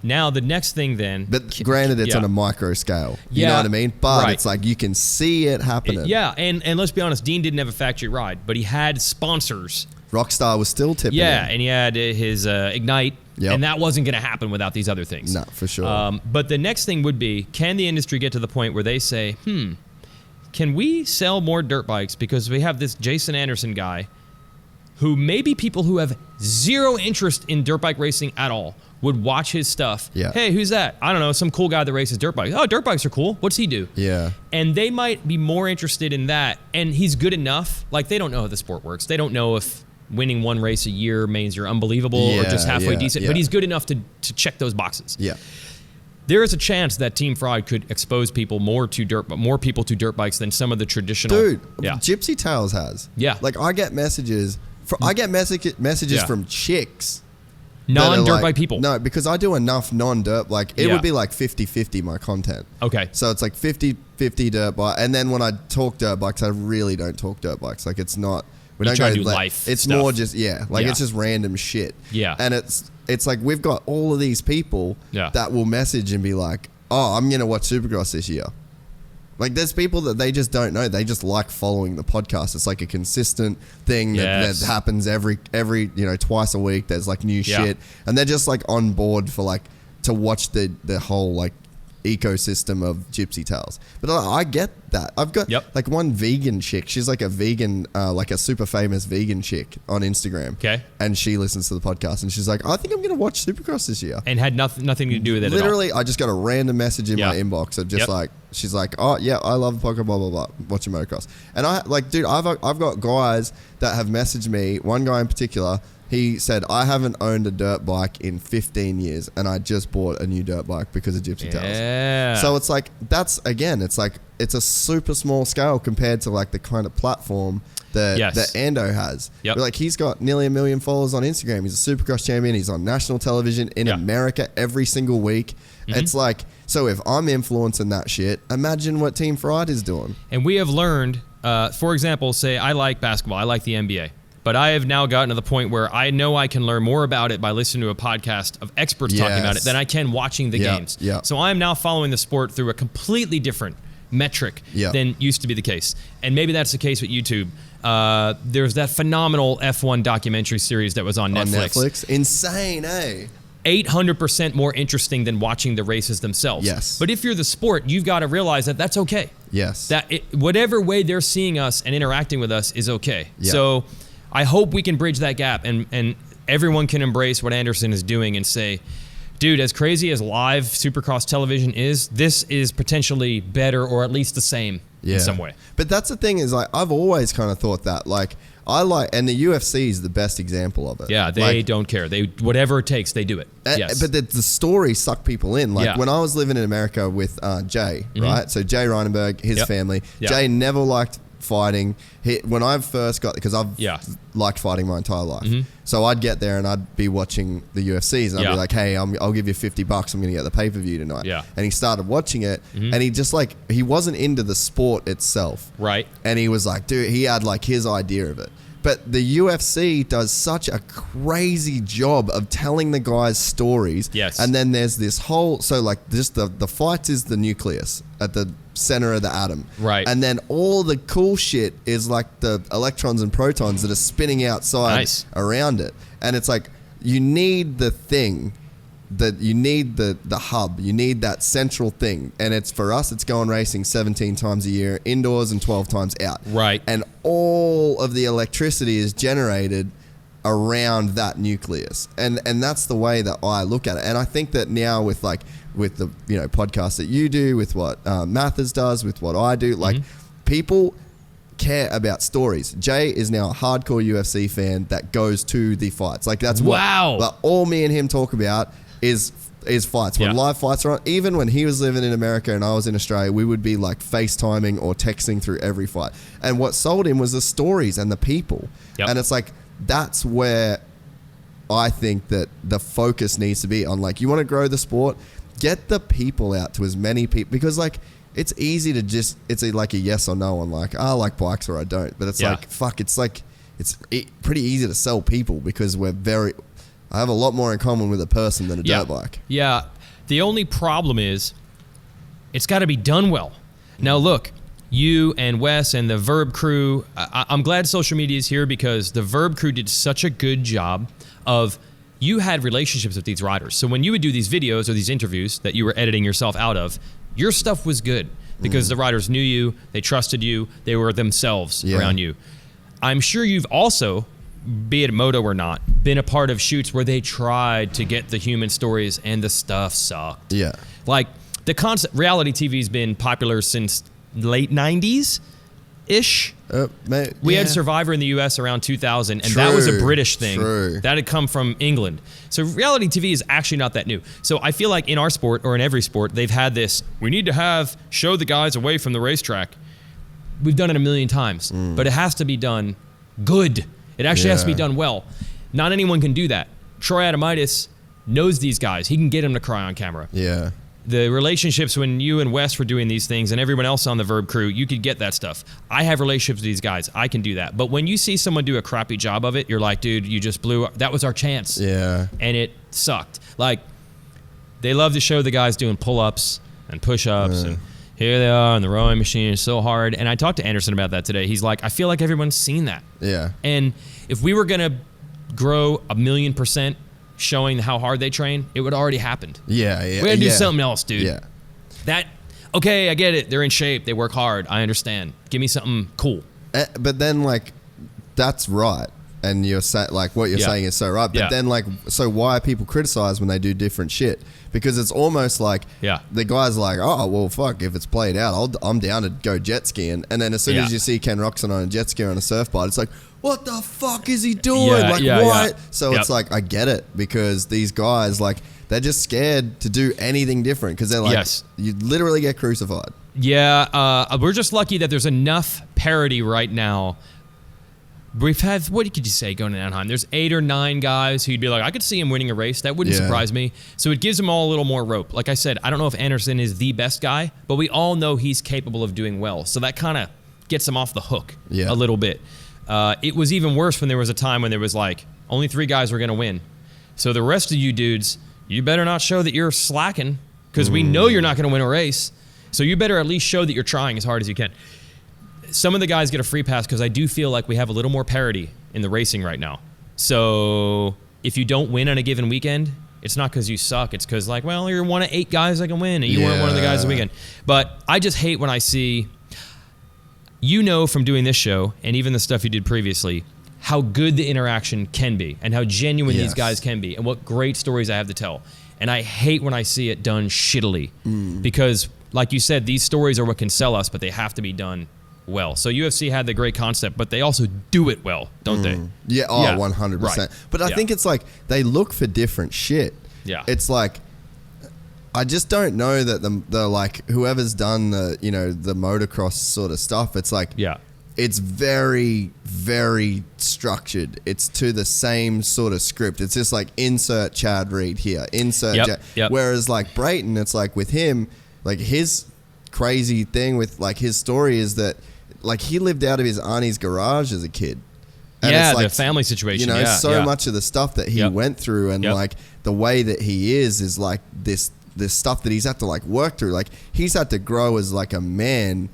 Now, the next thing then... But granted, it's on a micro scale. You know what I mean? But it's like you can see it happening. And let's be honest, Dean didn't have a factory ride, but he had sponsors. Rockstar was still tipping in. And he had his Ignite, and that wasn't going to happen without these other things. No, for sure. But the next thing would be, can the industry get to the point where they say, can we sell more dirt bikes? Because we have this Jason Anderson guy who maybe people who have zero interest in dirt bike racing at all would watch his stuff. Yeah. Hey, who's that? I don't know, some cool guy that races dirt bikes. Oh, dirt bikes are cool. What's he do? Yeah. And they might be more interested in that. And he's good enough. Like, they don't know how the sport works. They don't know if winning one race a year means you're unbelievable or just halfway decent. But he's good enough to check those boxes. Yeah. There is a chance that Team Fraud could expose people more people to dirt bikes than some of the traditional. Dude, Gypsy Tales has. Yeah. Like, I get messages from chicks. Non-dirt bike people. No, because I do enough non-dirt. Like, it would be like 50-50 my content. Okay. So it's like 50-50 dirt bike. And then when I talk dirt bikes, I really don't talk dirt bikes. Like, it's not... We don't try to do like, life It's stuff. more just, it's just random shit. Yeah. And it's like we've got all of these people that will message and be like, oh, I'm going to watch Supercross this year. Like, there's people that they just don't know. They just like following the podcast. It's like a consistent thing that happens every twice a week. There's like new shit. And they're just like on board for like to watch the whole like ecosystem of Gypsy Tales. But I get that. I've got like one vegan chick. She's like a vegan, like a super famous vegan chick on Instagram. Okay. And she listens to the podcast and she's like, I think I'm going to watch Supercross this year. And had nothing to do with it Literally, at all. I just got a random message in my inbox of just like, she's like, oh yeah, I love the podcast, blah, blah, blah, watching motocross. And I like, dude, I've got guys that have messaged me, one guy in particular. He said, I haven't owned a dirt bike in 15 years and I just bought a new dirt bike because of Gypsy Tales. So it's like, it's a super small scale compared to like the kind of platform that Ando has. But like, he's got nearly 1 million followers on Instagram. He's a Supercross champion. He's on national television in America every single week. It's like, so if I'm influencing that shit, imagine what Team Fried is doing. And we have learned, for example, say I like basketball. I like the NBA. But I have now gotten to the point where I know I can learn more about it by listening to a podcast of experts talking about it than I can watching the games. So I am now following the sport through a completely different metric than used to be the case. And maybe that's the case with YouTube. There's that phenomenal F1 documentary series that was on Netflix. Insane, eh? 800% more interesting than watching the races themselves. Yes. But if you're the sport, you've got to realize that that's okay. Yes. Whatever way they're seeing us and interacting with us is okay. So I hope we can bridge that gap and everyone can embrace what Anderson is doing and say, dude, as crazy as live Supercross television is, this is potentially better or at least the same in some way. But that's the thing is, like, I've always kind of thought that, like, and the UFC is the best example of it. Yeah, they don't care. Whatever it takes, they do it. Yes. But the stories suck people in. Like, when I was living in America with Jay, right? So Jay Reinenberg, his family. Jay never liked fighting. When I first got, because I've liked fighting my entire life, so I'd get there and I'd be watching the UFCs and I'd be like, hey, I'll give you $50, I'm gonna get the pay-per-view tonight. And he started watching it and he just like, he wasn't into the sport itself, right? And he was like, dude, he had like his idea of it. But the UFC does such a crazy job of telling the guys stories. Yes. And then there's this whole, so like just the fight is the nucleus at the center of the atom. Right. And then all the cool shit is like the electrons and protons that are spinning outside around it. And it's like, you need the thing that you need the hub, you need that central thing. And it's for us, it's going racing 17 times a year indoors and 12 times out. Right. And all of the electricity is generated around that nucleus. And that's the way that I look at it. And I think that now with the, podcasts that you do, with what Mathers does, with what I do, like people care about stories. Jay is now a hardcore UFC fan that goes to the fights. Like that's what all me and him talk about is fights. When live fights are on, even when he was living in America and I was in Australia, we would be like FaceTiming or texting through every fight. And what sold him was the stories and the people. And it's like, that's where I think that the focus needs to be on. Like, you want to grow the sport, get the people out to as many people, because like, it's easy to just, it's like a yes or no on like, I like bikes or I don't. But it's like, fuck, it's like, it's pretty easy to sell people because I have a lot more in common with a person than a dirt bike. Yeah. The only problem is it's got to be done well. Now, look, you and Wes and the Verb crew, I'm glad social media is here because the Verb crew did such a good job of, you had relationships with these riders. So when you would do these videos or these interviews that you were editing yourself out of, your stuff was good because the riders knew you, they trusted you, they were themselves around you. I'm sure you've also, be it moto or not, been a part of shoots where they tried to get the human stories and the stuff sucked. Yeah. Like the concept, reality TV's been popular since late 90s-ish. We had Survivor in the US around 2000, and that was a British thing. That had come from England. So reality TV is actually not that new. So I feel like in our sport, or in every sport, they've had this, we need to show the guys away from the racetrack. We've done it a million times, but it has to be done good. It actually has to be done well. Not anyone can do that. Troy Adamitis knows these guys. He can get them to cry on camera. Yeah. The relationships when you and Wes were doing these things and everyone else on the Verb crew, you could get that stuff. I have relationships with these guys. I can do that. But when you see someone do a crappy job of it, you're like, dude, you just blew up. That was our chance. Yeah. And it sucked. Like, they love to show the guys doing pull-ups and push-ups and here they are on the rowing machine. It's so hard. And I talked to Anderson about that today. He's like, I feel like everyone's seen that. Yeah. And if we were going to grow 1,000,000% showing how hard they train, it would already happened. Yeah. We gotta do something else, dude. Yeah. Okay, I get it. They're in shape. They work hard. I understand. Give me something cool. But then, like, that's right. And you're like, what you're saying is so right. But then, like, so why are people criticized when they do different shit? Because it's almost like the guy's like, oh, well, fuck, if it's played out, I'm down to go jet skiing. And then as soon as you see Ken Roczen on a jet ski or on a surfboard, it's like, what the fuck is he doing? Why? So it's like, I get it, because these guys, like, they're just scared to do anything different because they're like, you literally get crucified. Yeah, we're just lucky that there's enough parity right now. We've had, what could you say going to Anaheim? There's 8 or 9 guys who'd be like, I could see him winning a race. That wouldn't surprise me. So it gives them all a little more rope. Like I said, I don't know if Anderson is the best guy, but we all know he's capable of doing well. So that kind of gets him off the hook a little bit. It was even worse when there was a time when there was like, only 3 guys were going to win. So the rest of you dudes, you better not show that you're slacking because we know you're not going to win a race. So you better at least show that you're trying as hard as you can. Some of the guys get a free pass because I do feel like we have a little more parity in the racing right now. So if you don't win on a given weekend, it's not because you suck. It's because, like, well, you're one of 8 guys that can win, and you weren't one of the guys this weekend. But I just hate when I see, from doing this show and even the stuff you did previously, how good the interaction can be and how genuine these guys can be and what great stories I have to tell. And I hate when I see it done shittily because, like you said, these stories are what can sell us, but they have to be done well. So UFC had the great concept, but they also do it well, don't they? Yeah, 100%. Right. But I think it's like they look for different shit. Yeah. It's like, I just don't know that the like, whoever's done the, the motocross sort of stuff, it's like, it's very, very structured. It's to the same sort of script. It's just like, insert Chad Reed here, insert Chad. Whereas like Brayton, it's like with him, like his crazy thing with like his story is that like he lived out of his auntie's garage as a kid. And it's like, the family situation. Much of the stuff that he went through and like the way that he is like this stuff that he's had to like work through. Like he's had to grow as like a man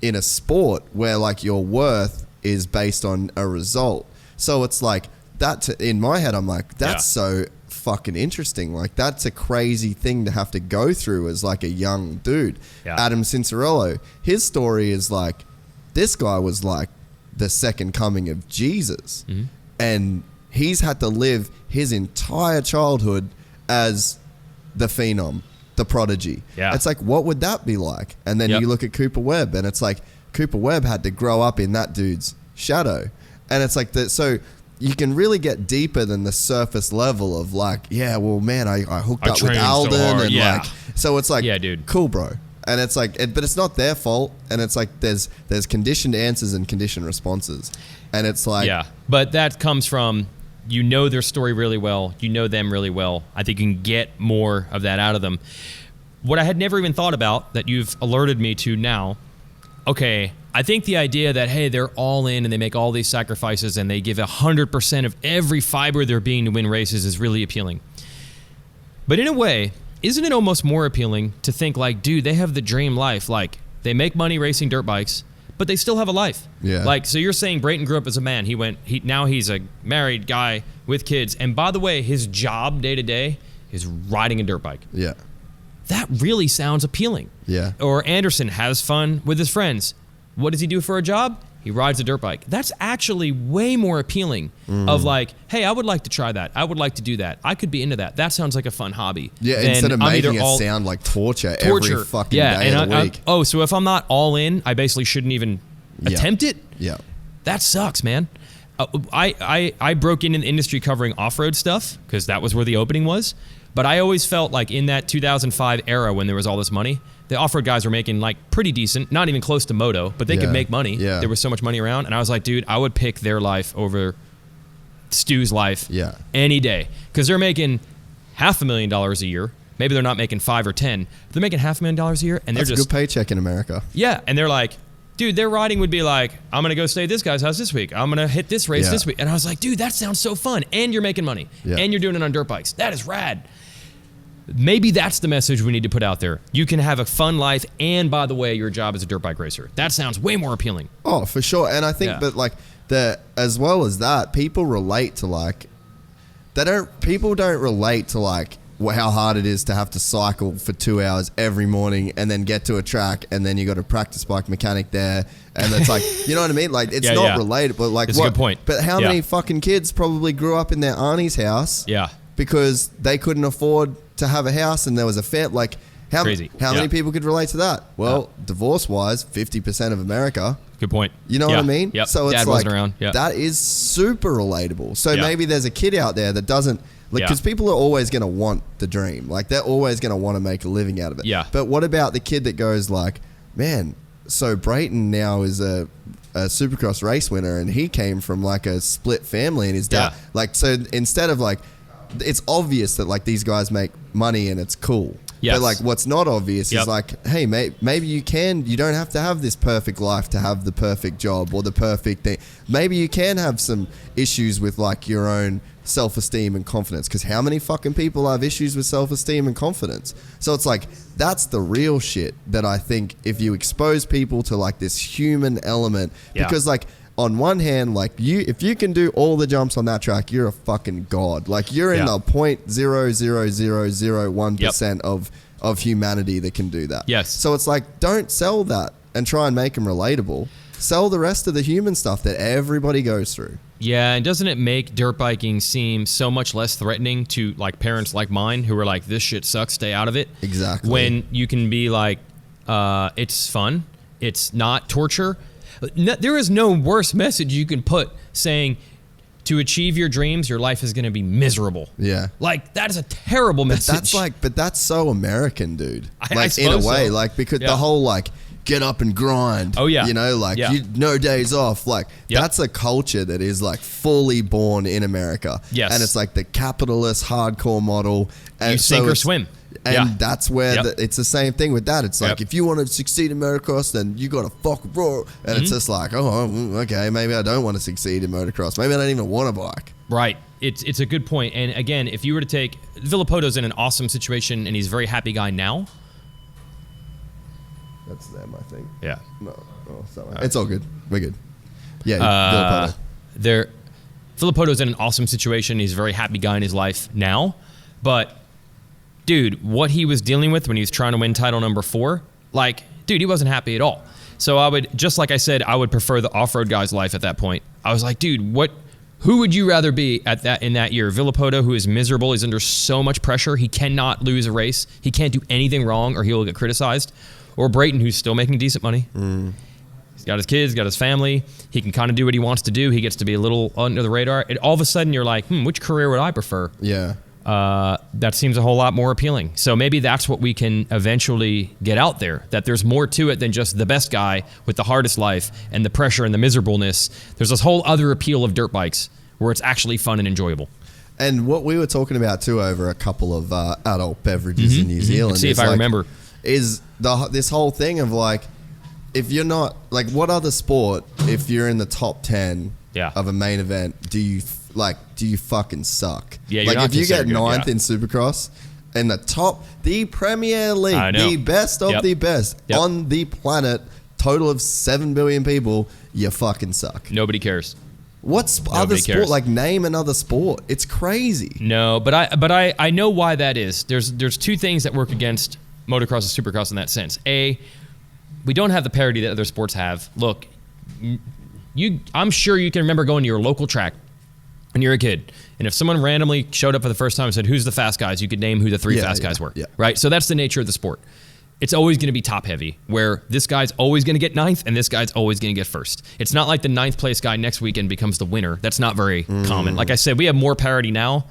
in a sport where like your worth is based on a result. So it's like that in my head, I'm like, that's so fucking interesting. Like that's a crazy thing to have to go through as like a young dude. Adam Cincerello, his story is like, this guy was like the second coming of Jesus. And he's had to live his entire childhood as the phenom, the prodigy. It's like, what would that be like? And then you look at Cooper Webb and it's like, Cooper Webb had to grow up in that dude's shadow. And it's like that. So you can really get deeper than the surface level of like, well, man, I hooked up with Alden so and like, so it's like, dude, cool, bro. And it's like, but it's not their fault. And it's like, there's conditioned answers and conditioned responses. And it's like, but that comes from, their story really well. You know them really well. I think you can get more of that out of them. What I had never even thought about that you've alerted me to now, okay, I think the idea that, hey, they're all in and they make all these sacrifices and they give 100% of every fiber of their being to win races is really appealing. But in a way, isn't it almost more appealing to think like, dude, they have the dream life. Like, they make money racing dirt bikes, but they still have a life. Yeah. Like, so you're saying Brayton grew up as a man. Now he's a married guy with kids. And by the way, his job day to day is riding a dirt bike. Yeah. That really sounds appealing. Yeah. Or Anderson has fun with his friends. What does he do for a job? He rides a dirt bike. That's actually way more appealing of like, hey, I would like to try that. I would like to do that. I could be into that. That sounds like a fun hobby. Yeah, instead of making it sound like torture every fucking day of the week. So if I'm not all in, I basically shouldn't even attempt it? Yeah. That sucks, man. I broke into the industry covering off-road stuff because that was where the opening was. But I always felt like in that 2005 era when there was all this money, the off-road guys were making like pretty decent, not even close to moto, but they could make money. Yeah. There was so much money around. And I was like, dude, I would pick their life over Stu's life any day. Because they're making $500,000 a year. Maybe they're not making 5 or 10. They're making $500,000 a year. And That's they're just a good paycheck in America. Yeah. And they're like, dude, their riding would be like, I'm going to go stay at this guy's house this week. I'm going to hit this race this week. And I was like, dude, that sounds so fun. And you're making money. Yeah. And you're doing it on dirt bikes. That is rad. Maybe that's the message we need to put out there. You can have a fun life, and by the way, your job is a dirt bike racer. That sounds way more appealing. Oh, for sure. And I think that like as well as that, people relate to like people don't relate to like how hard it is to have to cycle for 2 hours every morning and then get to a track and then you got a practice bike mechanic there and it's like, you know what I mean? Like it's not related, but like it's a good point. But how many fucking kids probably grew up in their auntie's house? Yeah. Because they couldn't afford to have a house and there was a fair, like how many people could relate to that? Well, divorce-wise, 50% of America. Good point. You know what I mean? Yep. So it's Dad like, wasn't around. that is super relatable. So maybe there's a kid out there that doesn't, like, because people are always going to want the dream. Like, they're always going to want to make a living out of it. Yeah. But what about the kid that goes like, man, so Brayton now is a Supercross race winner and he came from like a split family and his dad, like, so instead of like, it's obvious that like these guys make money and it's cool. Yes. But like what's not obvious is like, hey, maybe you don't have to have this perfect life to have the perfect job or the perfect thing. Maybe you can have some issues with like your own self-esteem and confidence, because how many fucking people have issues with self-esteem and confidence? So it's like, that's the real shit that I think if you expose people to like this human element, because like, on one hand, like if you can do all the jumps on that track, you're a fucking god. Like you're in the 0.00001% of humanity that can do that. Yes. So it's like, don't sell that and try and make them relatable. Sell the rest of the human stuff that everybody goes through. Yeah, and doesn't it make dirt biking seem so much less threatening to like parents like mine who are like, this shit sucks, stay out of it? Exactly. When you can be like, it's fun, it's not torture. No, there is no worse message you can put saying to achieve your dreams, your life is going to be miserable. Yeah. Like, that is a terrible message. But that's so American, dude. Like, I in a way, so. like, because the whole, like, get up and grind. Oh, yeah. You know, like, no days off. Like, that's a culture that is, like, fully born in America. Yes. And it's, like, the capitalist hardcore model. And you sink or swim. And that's where it's the same thing with that. It's like, if you want to succeed in motocross, then you got to fuck raw. And it's just like, oh, okay, maybe I don't want to succeed in motocross. Maybe I don't even want a bike. Right. It's a good point. And again, if you were to take, Villopoto's in an awesome situation and he's a very happy guy now. That's them, I think. Yeah. No, sorry. It's all good. We're good. Yeah, Villopoto's in an awesome situation. He's a very happy guy in his life now. But dude, what he was dealing with when he was trying to win title number 4, like, dude, he wasn't happy at all. So I would, just like I said, I would prefer the off-road guy's life at that point. I was like, dude, who would you rather be in that year? Villopoto, who is miserable, he's under so much pressure, he cannot lose a race, he can't do anything wrong or he will get criticized, or Brayton, who's still making decent money. He's got his kids, got his family, he can kind of do what he wants to do, he gets to be a little under the radar, and all of a sudden you're like, which career would I prefer? Yeah. That seems a whole lot more appealing. So maybe that's what we can eventually get out there, that there's more to it than just the best guy with the hardest life and the pressure and the miserableness. There's this whole other appeal of dirt bikes where it's actually fun and enjoyable. And what we were talking about too over a couple of adult beverages in New Zealand. Let's see if I remember. Is this whole thing of like, if you're not like, what other sport, if you're in the top 10 of a main event, do you fucking suck? Yeah, like you're not if you get considered good, ninth in Supercross, in the top, the Premier League, the best of the best on the planet, total of 7 billion people, you fucking suck. Nobody cares. What's other sport? Like, name another sport. It's crazy. No, but I know why that is. There's two things that work against motocross and supercross in that sense. A, we don't have the parity that other sports have. Look, I'm sure you can remember going to your local track when you're a kid, and if someone randomly showed up for the first time and said, "Who's the fast guys?" you could name who the three fast guys were. Yeah. Right? So that's the nature of the sport. It's always going to be top heavy, where this guy's always going to get ninth and this guy's always going to get first. It's not like the ninth place guy next weekend becomes the winner. That's not very common. Like I said, we have more parity now,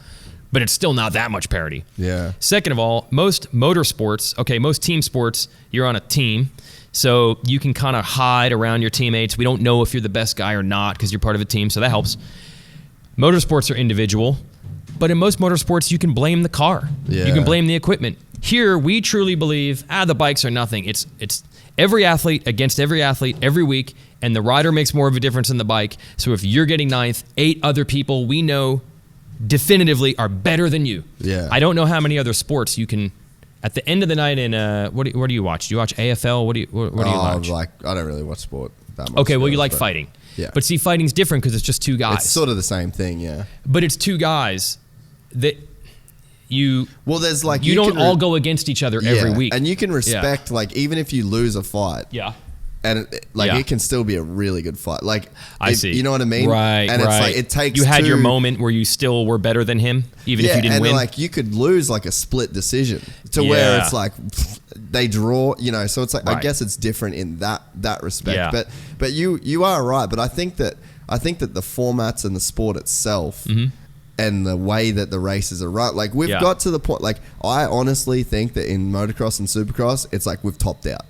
but it's still not that much parity. Yeah. Second of all, most motorsports, most team sports, you're on a team, so you can kind of hide around your teammates. We don't know if you're the best guy or not because you're part of a team, so that helps. Motorsports are individual, but in most motorsports, you can blame the car. Yeah. You can blame the equipment. Here, we truly believe, the bikes are nothing. It's every athlete against every athlete every week, and the rider makes more of a difference than the bike. So if you're getting ninth, 8 other people we know definitively are better than you. Yeah. I don't know how many other sports you can. At the end of the night, in what do you watch? Do you watch AFL? What do you watch? I don't really watch sport that much. Okay, well, you like fighting. Yeah. But see, fighting's different because it's just two guys. It's sort of the same thing, yeah. But it's two guys that there's like you don't all go against each other every week, and you can respect like even if you lose a fight, and it can still be a really good fight. Like I see, you know what I mean, right? And it's like it takes. You had your moment where you still were better than him, even if you didn't win. Like you could lose like a split decision to where it's like they draw, So it's like I guess it's different in that respect. Yeah. But you are right. But I think that the formats and the sport itself. And the way that the races are run, like we've got to the point. Like I honestly think that in motocross and supercross, it's like we've topped out.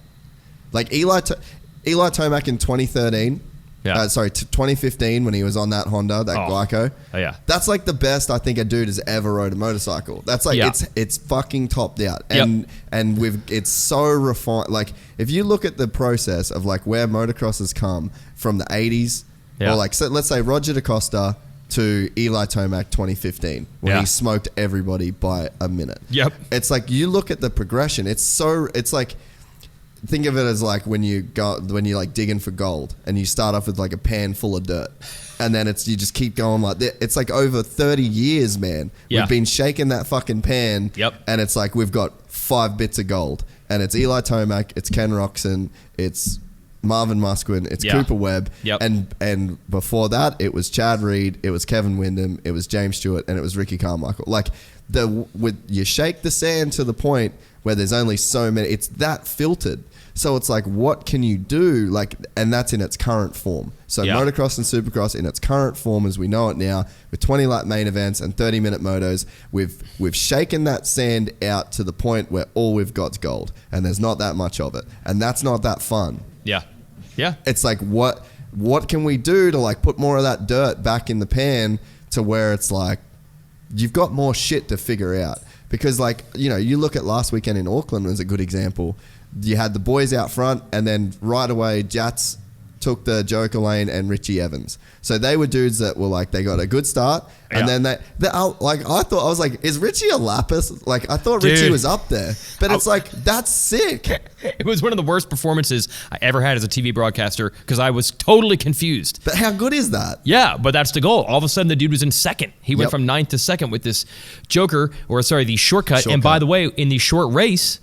Like Eli Tomac in 2013, 2015 when he was on that Honda, that Glyco. Oh yeah, that's like the best I think a dude has ever rode a motorcycle. That's like it's fucking topped out, and it's so refined. Like if you look at the process of like where motocross has come from the 80s, or like so let's say Roger DaCosta to Eli Tomac 2015 when he smoked everybody by a minute. Yep. It's like you look at the progression. It's like think of it as like when you're like digging for gold and you start off with like a pan full of dirt and then you just keep going like that. It's like over 30 years, man. We've been shaking that fucking pan. Yep. And it's like we've got 5 bits of gold and it's Eli Tomac, it's Ken Roczen, it's Marvin Musquin, it's Cooper Webb, and before that it was Chad Reed, it was Kevin Windham, it was James Stewart, and it was Ricky Carmichael. Like you shake the sand to the point where there's only so many. It's that filtered. So it's like, what can you do? Like, and that's in its current form. So motocross and supercross in its current form as we know it now, with 20-lap main events and 30-minute motos, we've shaken that sand out to the point where all we've got's gold, and there's not that much of it, and that's not that fun. Yeah. Yeah. It's like, what can we do to like put more of that dirt back in the pan to where it's like you've got more shit to figure out? Because like, you look at last weekend in Auckland as a good example. You had the boys out front and then right away Jats took the Joker lane and Richie Evans. So they were dudes that were like, they got a good start. And then I was like, is Richie a lapis? Like I thought Richie was up there, but it's like, that's sick. It was one of the worst performances I ever had as a TV broadcaster because I was totally confused. But how good is that? Yeah, but that's the goal. All of a sudden the dude was in second. He went from 9th to 2nd with this the shortcut. And by the way, in the short race,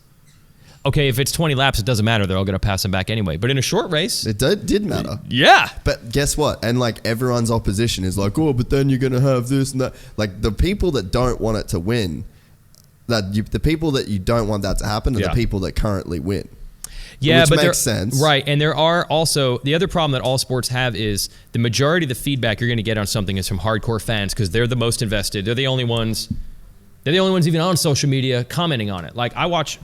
okay, if it's 20 laps, it doesn't matter. They're all going to pass him back anyway. But in a short race... It did matter. Yeah. But guess what? And like everyone's opposition is like, oh, but then you're going to have this and that. Like the people that don't want it to win, the people that you don't want that to happen are the people that currently win. Yeah, which but makes sense. Right. And there are also... The other problem that all sports have is the majority of the feedback you're going to get on something is from hardcore fans because they're the most invested. They're the only ones even on social media commenting on it. Like I watch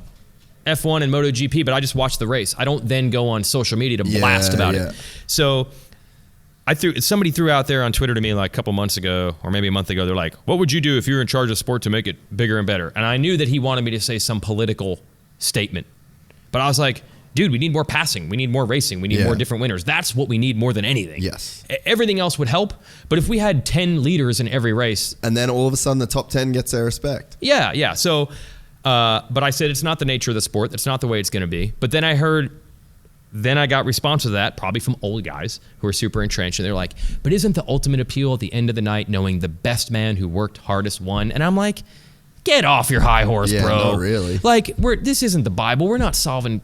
F1 and MotoGP, but I just watch the race. I don't then go on social media to blast about it. So somebody threw out there on Twitter to me like a couple months ago, or maybe a month ago, they're like, what would you do if you were in charge of sport to make it bigger and better? And I knew that he wanted me to say some political statement. But I was like, dude, we need more passing. We need more racing. We need more different winners. That's what we need more than anything. Yes. Everything else would help. But if we had 10 leaders in every race. And then all of a sudden the top 10 gets their respect. Yeah. So, but I said it's not the nature of the sport. That's not the way it's going to be. But then I got response to that, probably from old guys who are super entrenched. And they're like, but isn't the ultimate appeal at the end of the night knowing the best man who worked hardest won? And I'm like, get off your high horse, bro. No, really. Like, this isn't the Bible. We're not solving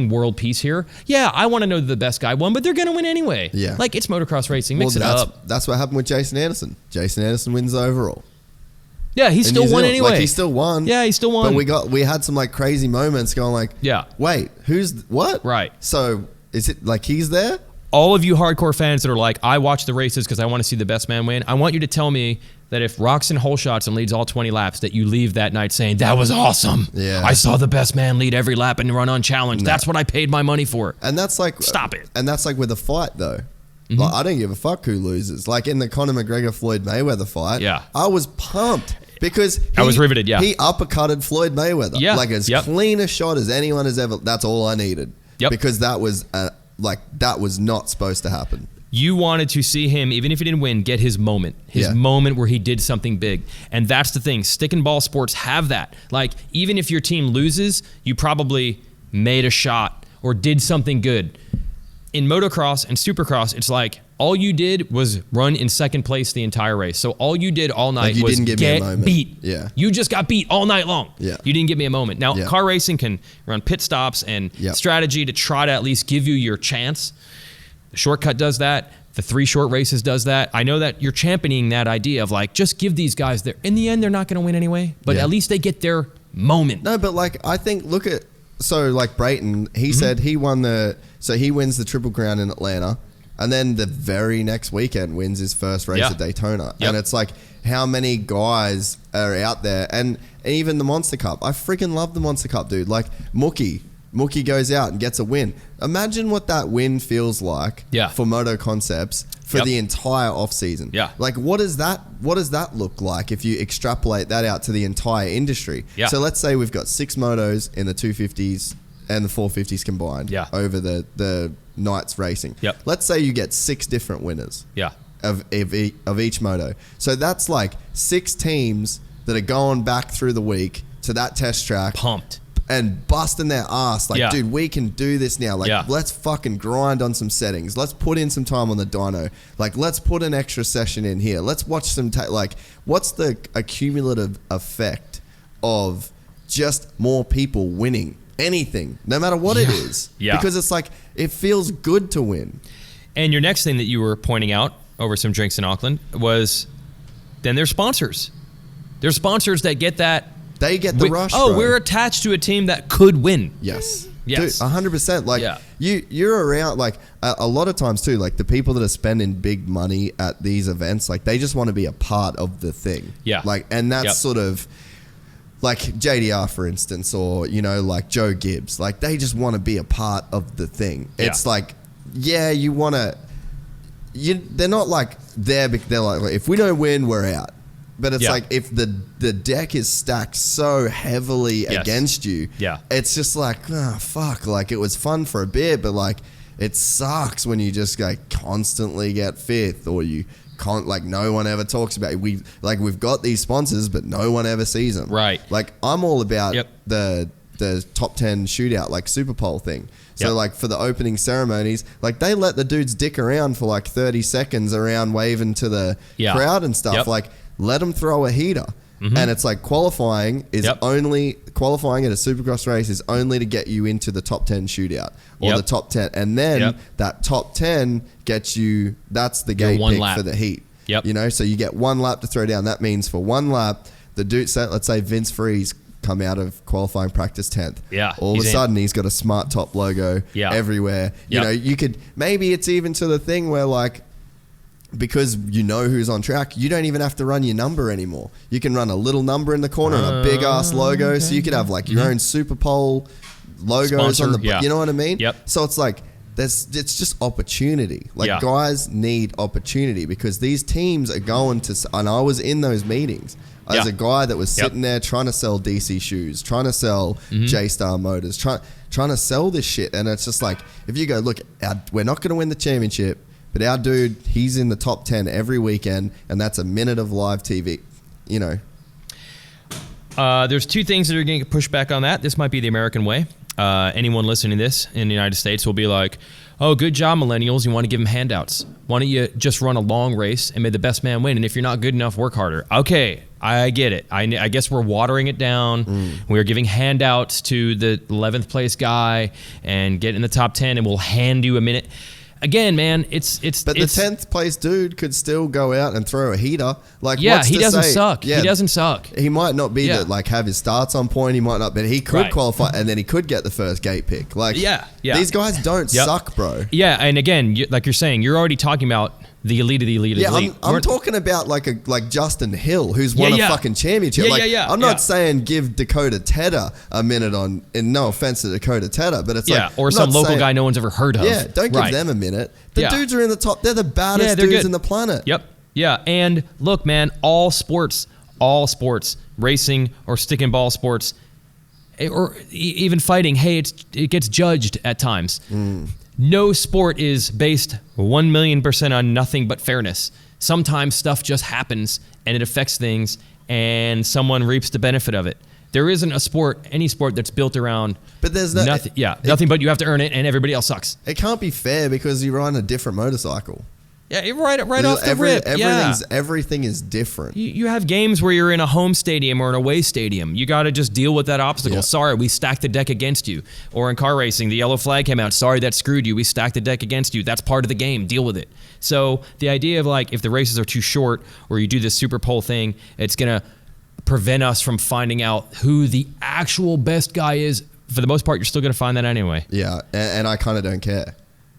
world peace here. Yeah, I want to know the best guy won, but they're going to win anyway. Yeah. Like, it's motocross racing. Mix it up. That's what happened with Jason Anderson. Jason Anderson wins the overall. Yeah, he still won anyway. Like, he still won. Yeah, he still won. But we had some like crazy moments going like, wait, who's what? Right. So is it like he's there? All of you hardcore fans that are like, I watch the races because I want to see the best man win. I want you to tell me that if Roczen hole shots and leads all 20 laps, that you leave that night saying, that was awesome. Yeah. I saw the best man lead every lap and run on challenge. No. That's what I paid my money for. And that's like, stop it. And that's like with a fight though. Mm-hmm. Like, I don't give a fuck who loses. Like in the Conor McGregor Floyd Mayweather fight, I was pumped because I was riveted. Yeah. He uppercutted Floyd Mayweather. Yeah. Like as clean a shot as anyone has ever. That's all I needed. Yep. Because that was that was not supposed to happen. You wanted to see him, even if he didn't win, get his moment. His moment where he did something big. And that's the thing. Stick and ball sports have that. Like, even if your team loses, you probably made a shot or did something good. In motocross and supercross, it's like, all you did was run in second place the entire race. So all you did all night was get beat. Yeah. You just got beat all night long. Yeah. You didn't give me a moment. Now, car racing can run pit stops and strategy to try to at least give you your chance. The shortcut does that. The 3 short races does that. I know that you're championing that idea of like, just give these guys their, in the end, they're not going to win anyway, but at least they get their moment. No, but like, I think, look at, so like Brayton, he said he won he wins the Triple Crown in Atlanta. And then the very next weekend wins his first race at Daytona. Yep. And it's like, how many guys are out there? And even the Monster Cup. I freaking love the Monster Cup, dude. Like, Mookie goes out and gets a win. Imagine what that win feels like for Moto Concepts for the entire off-season. Yeah. Like, what does that look like if you extrapolate that out to the entire industry? Yeah. So let's say we've got 6 motos in the 250s and the 450s combined over the night's racing. Yep. Let's say you get 6 different winners of each moto. So that's like 6 teams that are going back through the week to that test track. Pumped. And busting their ass. Like, dude, we can do this now. Like, let's fucking grind on some settings. Let's put in some time on the dyno. Like, let's put an extra session in here. Let's watch some... what's the accumulative effect of just more people winning anything, no matter what it is? Because it's like, it feels good to win. And your next thing that you were pointing out over some drinks in Auckland was then there's sponsors. There's sponsors that get that. They get the rush, Oh, bro. we're attached to a team that could win. Yes. Yes. Dude, 100%. Like, you're around, like, a lot of times, too, like, the people that are spending big money at these events, like, they just want to be a part of the thing. Yeah. Like, and that's sort of, like, JDR, for instance, or, you know, like, Joe Gibbs. Like, they just want to be a part of the thing. It's like, you want to... They're not, like, there, they're like, if we don't win, we're out. But it's like, if the deck is stacked so heavily against you, it's just like, fuck. Like, it was fun for a bit, but like, it sucks when you just like constantly get 5th, or you can't, like, no one ever talks about it. We've got these sponsors, but no one ever sees them. Right. Like, I'm all about the top 10 shootout, like Super Bowl thing. So like, for the opening ceremonies, like, they let the dudes dick around for like 30 seconds around waving to the crowd and stuff. Like, let them throw a heater. And it's like, qualifying at a Supercross race is only to get you into the top 10 shootout or the top 10. And then that top 10 gets you, that's the gate pick for the heat. You know, so you get 1 lap to throw down. That means for 1 lap, the dude, let's say Vince Freeze come out of qualifying practice 10th. All of a sudden, he's got a Smart Top logo everywhere. You know, you could, maybe it's even to the thing where, like, because you know who's on track, you don't even have to run your number anymore. You can run a little number in the corner and a big ass logo. Okay. So you could have like your own Super Pole logos on the, you know what I mean? So it's like, it's just opportunity. Like guys need opportunity because these teams are going to, and I was in those meetings as a guy that was sitting there trying to sell DC shoes, trying to sell J-Star Motors, trying to sell this shit. And it's just like, if you go, look, we're not going to win the championship, but our dude, he's in the top 10 every weekend, and that's a minute of live TV, you know. There's two things that are going to push back on that. This might be the American way. Anyone listening to this in the United States will be like, oh, good job, millennials. You want to give them handouts. Why don't you just run a long race and may the best man win? And if you're not good enough, work harder. Okay, I get it. I guess we're watering it down. We're giving handouts to the 11th place guy and get in the top 10, and we'll hand you a minute. Again, man, But the 10th place dude could still go out and throw a heater. Like, he doesn't suck. Yeah, he doesn't suck. He might not be have his starts on point. He might not, but he could qualify, and then he could get the first gate pick. Like, these guys don't suck, bro. Yeah, and again, like you're saying, you're already talking about the elite of the elite of the elite. I'm talking about like Justin Hill, who's won a fucking championship. I'm not saying give Dakota Tedder a minute on, and no offense to Dakota Tedder, but it's or some local guy no one's ever heard of. Yeah, don't give them a minute. The dudes are in the top. They're the baddest dudes in the planet. Yep. Yeah, and look, man, all sports, racing or stick and ball sports, or even fighting, hey, it gets judged at times. No sport is based 1,000,000% on nothing but fairness. Sometimes stuff just happens and it affects things and someone reaps the benefit of it. There isn't any sport that's built around nothing. Nothing but you have to earn it and everybody else sucks. It can't be fair because you're on a different motorcycle. Yeah, right off the rip. Everything is different. You have games where you're in a home stadium or an away stadium. You got to just deal with that obstacle. Yeah. Sorry, we stacked the deck against you. Or in car racing, the yellow flag came out. Sorry, that screwed you. We stacked the deck against you. That's part of the game. Deal with it. So the idea of like if the races are too short or you do this super pole thing, it's going to prevent us from finding out who the actual best guy is. For the most part, you're still going to find that anyway. Yeah, and I kind of don't care.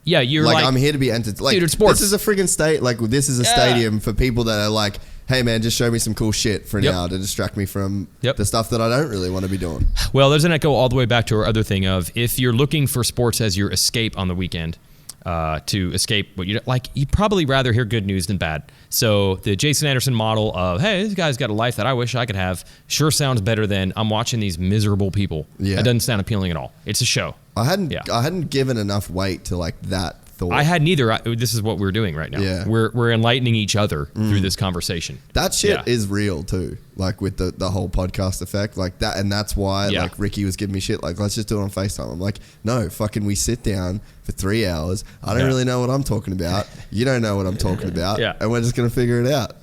Yeah, you're like I'm here to be entertained. Like, dude, it's sports. This is a friggin' state. Like, this is a stadium for people that are like, hey, man, just show me some cool shit for an hour to distract me from the stuff that I don't really want to be doing. Well, doesn't that go all the way back to our other thing of if you're looking for sports as your escape on the weekend, to escape what you like, you'd probably rather hear good news than bad. So the Jason Anderson model of, hey, this guy's got a life that I wish I could have, sure sounds better than I'm watching these miserable people. Yeah. It doesn't sound appealing at all. It's a show. I hadn't given enough weight to like that thought. I had neither. This is what we're doing right now. Yeah. We're enlightening each other through this conversation. That shit is real too. Like with the whole podcast effect, like that, and that's why like Ricky was giving me shit. Like, let's just do it on FaceTime. I'm like, no, fucking, we sit down for 3 hours. I don't really know what I'm talking about. You don't know what I'm talking about. And we're just gonna figure it out.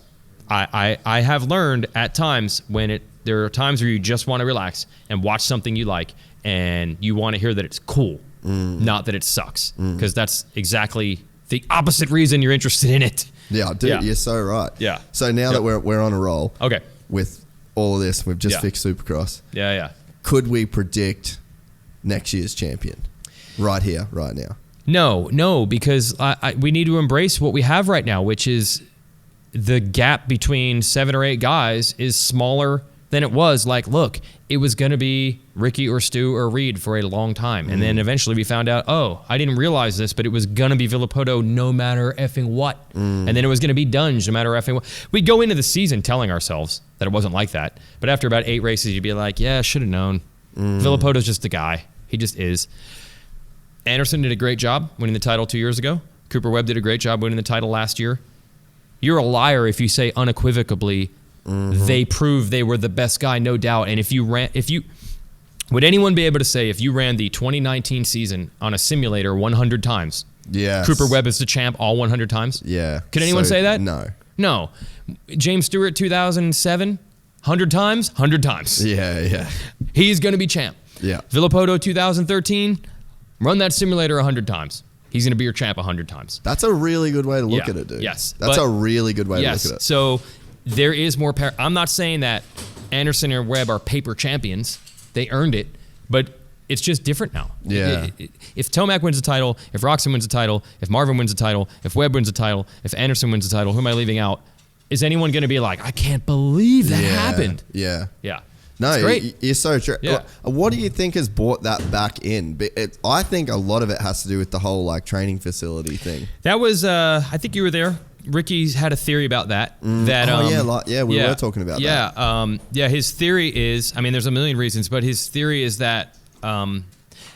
I have learned at times when there are times where you just want to relax and watch something you like, and you want to hear that it's cool. Not that it sucks, because that's exactly the opposite reason you're interested in it. Yeah, dude, you're so right. Yeah. So now that we're on a roll, okay, with all of this, we've just fixed Supercross. Yeah. Could we predict next year's champion right here, right now? No, because we need to embrace what we have right now, which is the gap between 7 or 8 guys is smaller than it was. Like, look, it was going to be Ricky or Stu or Reed for a long time. And then eventually we found out, I didn't realize this, but it was going to be Villopoto no matter effing what. And then it was going to be Dunge no matter effing what. We'd go into the season telling ourselves that it wasn't like that. But after about 8 races, you'd be like, yeah, should have known. Villopoto's just the guy. He just is. Anderson did a great job winning the title 2 years ago. Cooper Webb did a great job winning the title last year. You're a liar if you say unequivocally they proved they were the best guy, no doubt. And would anyone be able to say if you ran the 2019 season on a simulator 100 times, Cooper Webb is the champ all 100 times? Yeah. Could anyone say that? No. James Stewart 2007, 100 times? 100 times. Yeah. He's going to be champ. Yeah. Villopoto 2013, run that simulator 100 times. He's going to be your champ 100 times. That's a really good way to look at it, dude. Yes. That's a really good way to look at it. So there is more I'm not saying that Anderson or Webb are paper champions. They earned it, but it's just different now. Yeah. If Tomac wins a title, if Roczen wins a title, if Marvin wins a title, if Webb wins a title, if Anderson wins a title, who am I leaving out? Is anyone going to be like, I can't believe that happened? Yeah. No, it's great. You're so true. Yeah. What do you think has brought that back in? I think a lot of it has to do with the whole like training facility thing. That was, I think you were there. Ricky's had a theory about that. We were talking about that. Yeah, his theory is, I mean, there's a million reasons, but his theory is that, and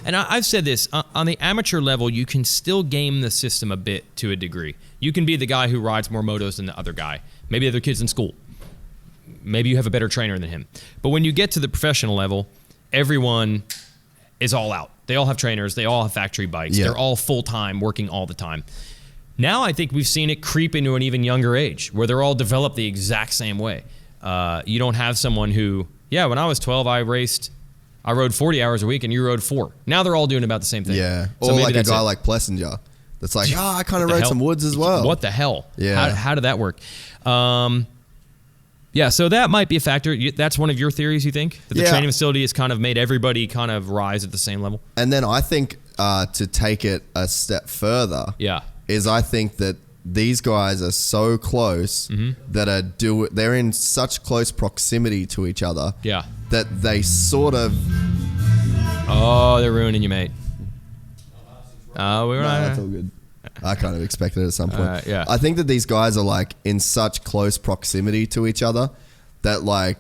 I've said this, on the amateur level, you can still game the system a bit to a degree. You can be the guy who rides more motos than the other guy. Maybe the other kid's in school. Maybe you have a better trainer than him. But when you get to the professional level, everyone is all out. They all have trainers. They all have factory bikes. Yeah. They're all full-time, working all the time. Now I think we've seen it creep into an even younger age where they're all developed the exact same way. You don't have someone who, when I was 12, I rode 40 hours a week and you rode 4. Now they're all doing about the same thing. Yeah. So or like a guy like Plessinger that's like, I kind of rode some woods as well. What the hell? Yeah. How did that work? So that might be a factor. That's one of your theories, you think? That the training facility has kind of made everybody kind of rise at the same level? And then I think to take it a step further is I think that these guys are so close that they're in such close proximity to each other that they sort of... Oh, they're ruining you, mate. That's all good. I kind of expected it at some point. I think that these guys are like in such close proximity to each other that like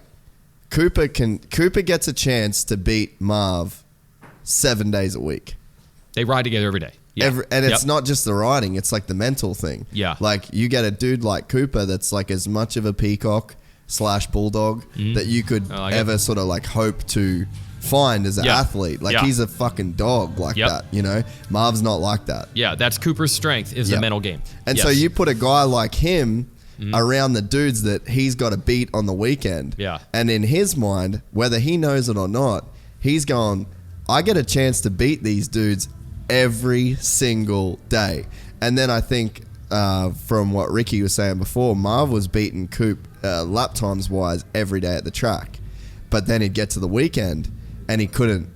Cooper gets a chance to beat Marv 7 days a week. They ride together every day. Yeah. And it's not just the riding, it's like the mental thing. Yeah. Like you get a dude like Cooper that's like as much of a peacock / bulldog that you could ever sort of like hope to find as an athlete. Like he's a fucking dog like that, you know? Marv's not like that. Yeah, that's Cooper's strength is the mental game. And so you put a guy like him around the dudes that he's got to beat on the weekend. Yeah. And in his mind, whether he knows it or not, he's going, I get a chance to beat these dudes every single day. And then I think from what Ricky was saying before, Marv was beating Coop lap times wise every day at the track. But then he'd get to the weekend and he couldn't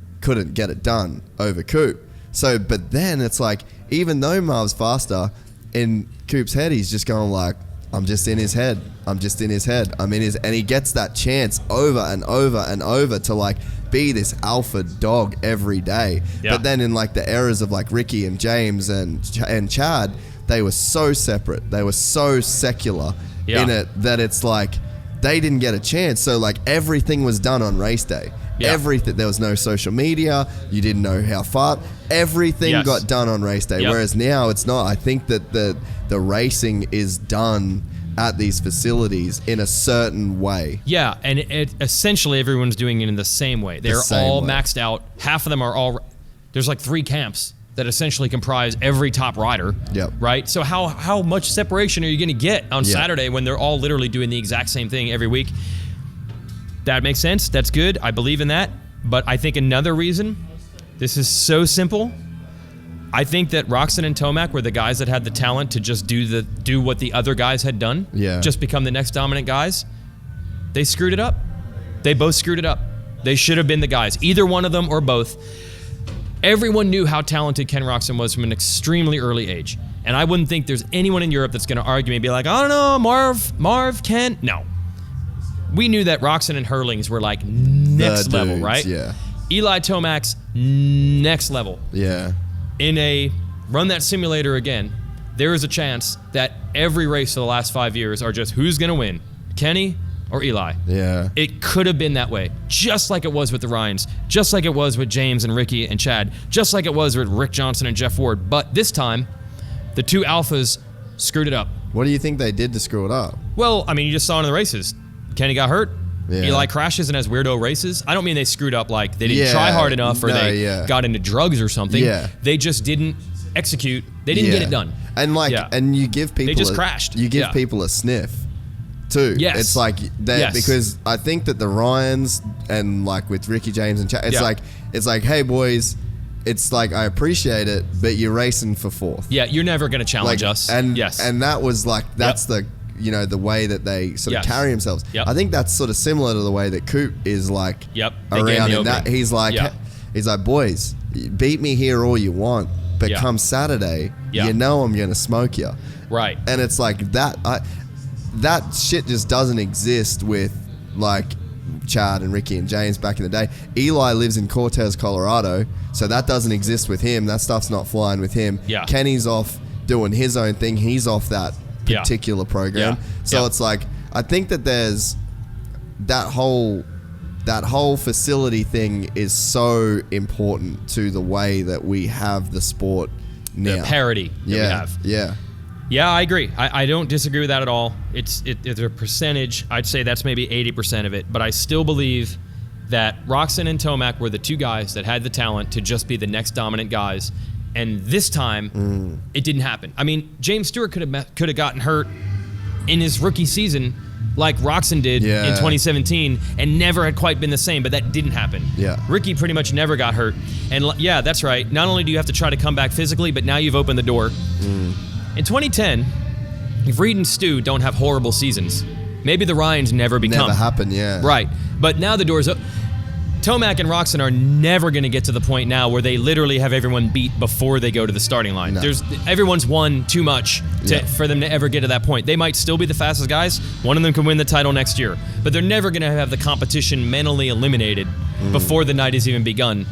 get it done over Coop. So, but then it's like, even though Marv's faster, in Coop's head, he's just going like, I'm just in his head. I'm in his, and he gets that chance over and over and over to like be this alpha dog every day. Yeah. But then in like the eras of like Ricky and James and Chad, they were so separate. They were so secular in it that it's like they didn't get a chance. So like everything was done on race day. Yeah. Everything. There was no social media. You didn't know how far. Everything got done on race day. Yep. Whereas now it's not. I think that the racing is done at these facilities in a certain way. Yeah, and essentially everyone's doing it in the same way. They're all maxed out. Half of them are all... There's like 3 camps that essentially comprise every top rider. Yep. Right? So how much separation are you going to get on Saturday when they're all literally doing the exact same thing every week? That makes sense. That's good. I believe in that. But I think another reason, this is so simple. I think that Roczen and Tomac were the guys that had the talent to just do what the other guys had done. Yeah. Just become the next dominant guys. They screwed it up. They both screwed it up. They should have been the guys. Either one of them or both. Everyone knew how talented Ken Roczen was from an extremely early age. And I wouldn't think there's anyone in Europe that's going to argue and be like, I don't know, Marv, Ken. No. We knew that Roczen and Hurlings were like next level, right? Yeah. Eli Tomac's next level. Yeah. In a run that simulator again, there is a chance that every race for the last 5 years are just who's going to win, Kenny or Eli. Yeah. It could have been that way, just like it was with the Ryans, just like it was with James and Ricky and Chad, just like it was with Rick Johnson and Jeff Ward. But this time, the 2 alphas screwed it up. What do you think they did to screw it up? Well, I mean, you just saw in the races. Kenny got hurt. Yeah. Eli crashes and has weirdo races. I don't mean they screwed up like they didn't try hard enough or they got into drugs or something. Yeah. They just didn't execute. They didn't get it done. And like, and you give people... They just crashed. You give people a sniff too. Yes. It's like, because I think that the Ryans and like with Ricky James and Chad, it's like, hey boys, it's like, I appreciate it, but you're racing for 4th. Yeah, you're never going to challenge us. And that was like, that's the... You know, the way that they sort of carry themselves. Yep. I think that's sort of similar to the way that Coop is like around in that. He's like, boys, beat me here all you want, but come Saturday, you know I'm going to smoke you. Right. And it's like that shit just doesn't exist with like Chad and Ricky and James back in the day. Eli lives in Cortez, Colorado, so that doesn't exist with him. That stuff's not flying with him. Yeah. Kenny's off doing his own thing. He's off that particular program. Yeah. So it's like, I think that there's that whole facility thing is so important to the way that we have the sport now. The parity that we have. Yeah. Yeah, I agree. I don't disagree with that at all. It's a percentage. I'd say that's maybe 80% of it. But I still believe that Roczen and Tomac were the two guys that had the talent to just be the next dominant guys. And this time, it didn't happen. I mean, James Stewart could have gotten hurt in his rookie season like Roczen did in 2017 and never had quite been the same, but that didn't happen. Yeah. Ricky pretty much never got hurt. And yeah, that's right. Not only do you have to try to come back physically, but now you've opened the door. In 2010, if Reed and Stu don't have horrible seasons, maybe the Ryans never become. Never happen, yeah. Right. But now the door's open. Tomac and Roczen are never going to get to the point now where they literally have everyone beat before they go to the starting line. No. Everyone's won too much for them to ever get to that point. They might still be the fastest guys. One of them can win the title next year. But they're never going to have the competition mentally eliminated before the night has even begun.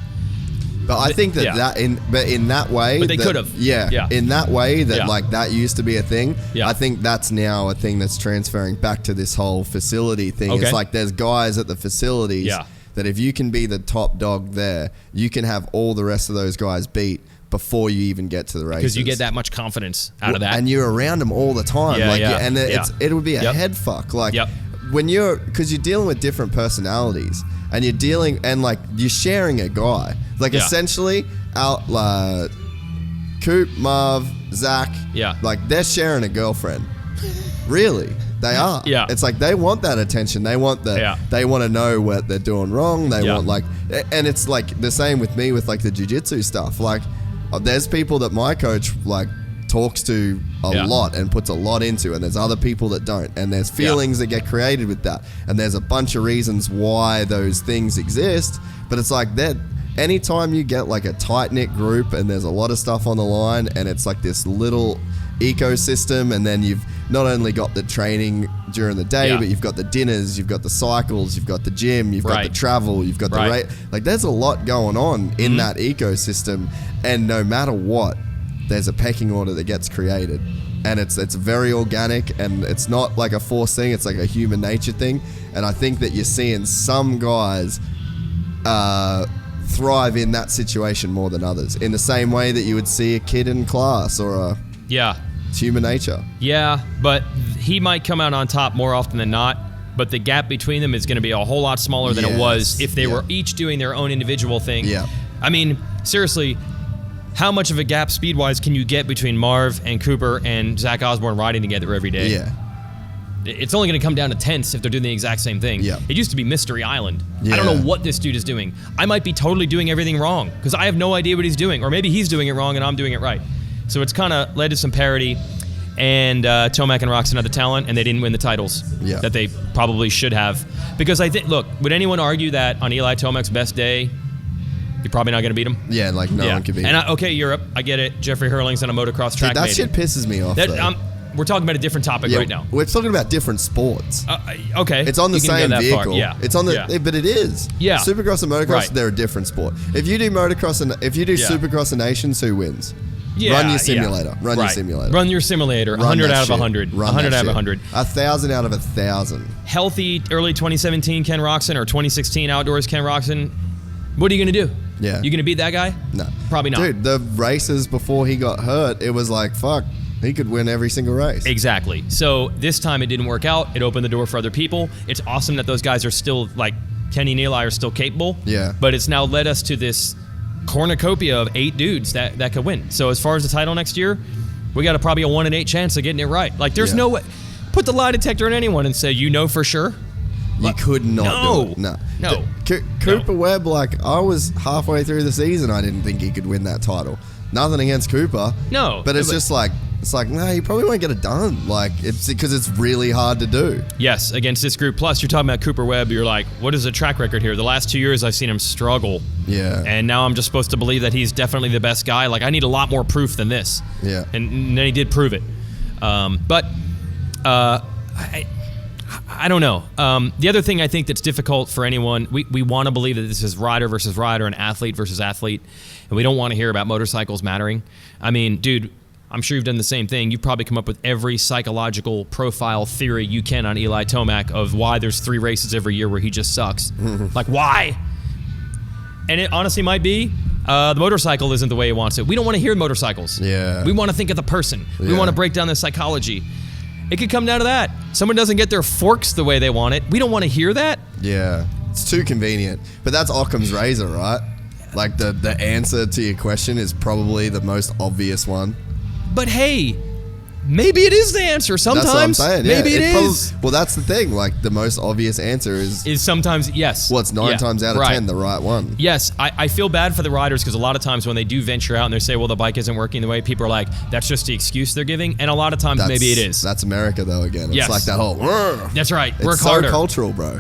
But I think in that way... But they could have. Yeah. In that way that like that used to be a thing, Yeah. I think that's now a thing that's transferring back to this whole facility thing. Okay. It's like there's guys at the facilities... Yeah. that if you can be the top dog there, you can have all the rest of those guys beat before you even get to the races. Because you get that much confidence out of that. And you're around them all the time. And it would be a head fuck. Like when because you're dealing with different personalities and you're sharing a guy. Like essentially Coop, Marv, Zach, like they're sharing a girlfriend. Really. They are. Yeah. It's like they want that attention. They want they want to know what they're doing wrong. They want and it's like the same with me with like the jiu-jitsu stuff. Like there's people that my coach like talks to a lot and puts a lot into, and there's other people that don't. And there's feelings that get created with that. And there's a bunch of reasons why those things exist. But it's like that anytime you get like a tight-knit group and there's a lot of stuff on the line and it's like this little ecosystem, and then you've not only got the training during the day, but you've got the dinners, you've got the cycles, you've got the gym, you've got the travel, you've got the like there's a lot going on in that ecosystem, and no matter what, there's a pecking order that gets created, and it's very organic, and it's not like a forced thing, it's like a human nature thing. And I think that you're seeing some guys thrive in that situation more than others, in the same way that you would see a kid in class or it's human nature. Yeah, but he might come out on top more often than not, but the gap between them is going to be a whole lot smaller than it was if they were each doing their own individual thing. Yeah. I mean, seriously, how much of a gap speed-wise can you get between Marv and Cooper and Zach Osborne riding together every day? Yeah. It's only going to come down to tenths if they're doing the exact same thing. Yeah. It used to be Mystery Island. Yeah. I don't know what this dude is doing. I might be totally doing everything wrong because I have no idea what he's doing, or maybe he's doing it wrong and I'm doing it right. So it's kind of led to some parity, and Tomac and Roczen had the talent, and they didn't win the titles that they probably should have. Because I think, look, would anyone argue that on Eli Tomac's best day, you're probably not going to beat him? Yeah, like no one could beat him. And Europe, I get it. Jeffrey Hurling's on a motocross track. Dude, that shit pisses me off. We're talking about a different topic right now. We're talking about different sports. Okay. It's on the same vehicle. Yeah. It's on the, but it is. Yeah. Supercross and motocross, they're a different sport. If you do motocross and if you do Supercross and Nations, who wins? Run your simulator. Run your simulator. Run your simulator. 100 out of 100. 100 out of 100. 1,000 out of 1,000. Healthy early 2017 Ken Roczen or 2016 outdoors Ken Roczen. What are you going to do? Yeah. You going to beat that guy? No. Probably not. Dude, the races before he got hurt, it was like, fuck, he could win every single race. Exactly. So this time it didn't work out. It opened the door for other people. It's awesome that those guys are still, like, Kenny and Eli are still capable. Yeah. But it's now led us to this cornucopia of 8 dudes that could win. So as far as the title next year, we got probably a 1 in 8 chance of getting it right. Like, there's no way. Put the lie detector on anyone and say, you know for sure? You could not do it. No. Cooper Webb, like, I was halfway through the season, I didn't think he could win that title. Nothing against Cooper. No. But it's just like, no, you probably won't get it done. Like, it's because it's really hard to do. Yes, against this group. Plus, you're talking about Cooper Webb. You're like, what is the track record here? The last 2 years, I've seen him struggle. Yeah. And now I'm just supposed to believe that he's definitely the best guy. Like, I need a lot more proof than this. Yeah. And then he did prove it. I I don't know. The other thing I think that's difficult for anyone, we want to believe that this is rider versus rider and athlete versus athlete, and we don't want to hear about motorcycles mattering. I mean, dude, I'm sure you've done the same thing. You've probably come up with every psychological profile theory you can on Eli Tomac of why there's 3 races every year where he just sucks. Like, why? And it honestly might be the motorcycle isn't the way he wants it. We don't want to hear motorcycles. Yeah. We want to think of the person. We want to break down the psychology. It could come down to that. Someone doesn't get their forks the way they want it. We don't want to hear that. Yeah. It's too convenient. But that's Occam's razor, right? Like the answer to your question is probably the most obvious one. But hey, maybe it is the answer. Sometimes. That's what I'm saying. Yeah, maybe it is. Well, that's the thing. Like, the most obvious answer is sometimes, yes. Well, it's 9 times out of 10 the right one. Yes. I feel bad for the riders because a lot of times when they do venture out and they say, well, the bike isn't working the way, people are like, that's just the excuse they're giving. And a lot of times maybe it is. That's America, though, again. It's like that whole... That's right. It's Work so harder. Cultural, bro.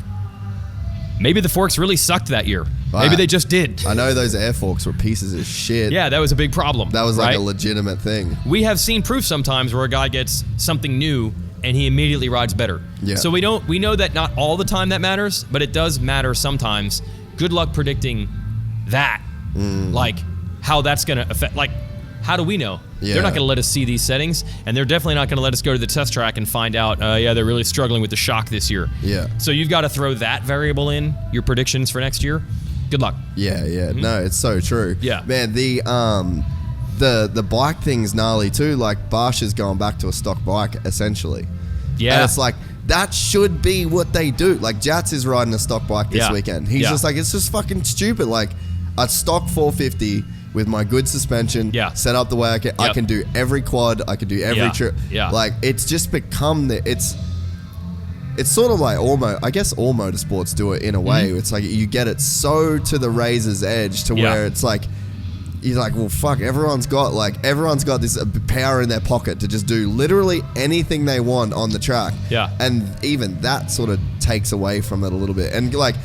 Maybe the forks really sucked that year. Maybe they just did. I know those air forks were pieces of shit. Yeah, that was a big problem. That was like a legitimate thing. We have seen proof sometimes where a guy gets something new and he immediately rides better. Yeah. So we know that not all the time that matters, but it does matter sometimes. Good luck predicting that. Like how that's going to affect, like, how do we know? Yeah. They're not going to let us see these settings, and they're definitely not going to let us go to the test track and find out, they're really struggling with the shock this year. Yeah. So you've got to throw that variable in your predictions for next year. Good luck. Yeah. No, it's so true. Yeah. Man, the bike thing's gnarly too. Like, Barsh is going back to a stock bike, essentially. Yeah. And it's like, that should be what they do. Like, Jats is riding a stock bike this weekend. He's just like, it's just fucking stupid. Like, a stock 450 with my good suspension, set up the way I can. I can do every quad. I can do every trip. Yeah. Like, it's just become it's sort of like all motorsports do it in a way. It's like you get it so to the razor's edge to where it's like, you're like, well, fuck, everyone's got this power in their pocket to just do literally anything they want on the track. Yeah. And even that sort of takes away from it a little bit. And like,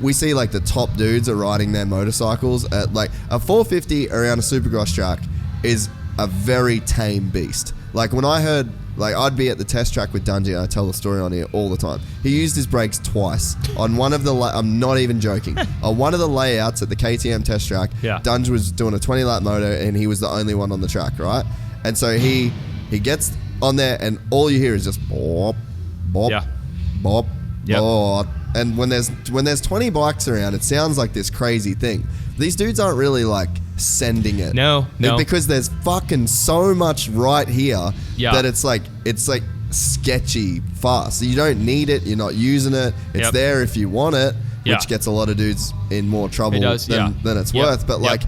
we see like the top dudes are riding their motorcycles at like a 450 around a supercross track is a very tame beast. Like, when I heard, like, I'd be at the test track with Dungy, I tell the story on here all the time. He used his brakes twice on one of the, I'm not even joking, on one of the layouts at the KTM test track. Dungy was doing a 20 lap moto and he was the only one on the track, right? And so he gets on there and all you hear is just bop, bop, bop, bop. And when there's 20 bikes around, it sounds like this crazy thing. These dudes aren't really like sending it. No. Because there's fucking so much right here that it's like sketchy fast. You don't need it. You're not using it. It's there if you want it, which gets a lot of dudes in more trouble than it's worth. But like,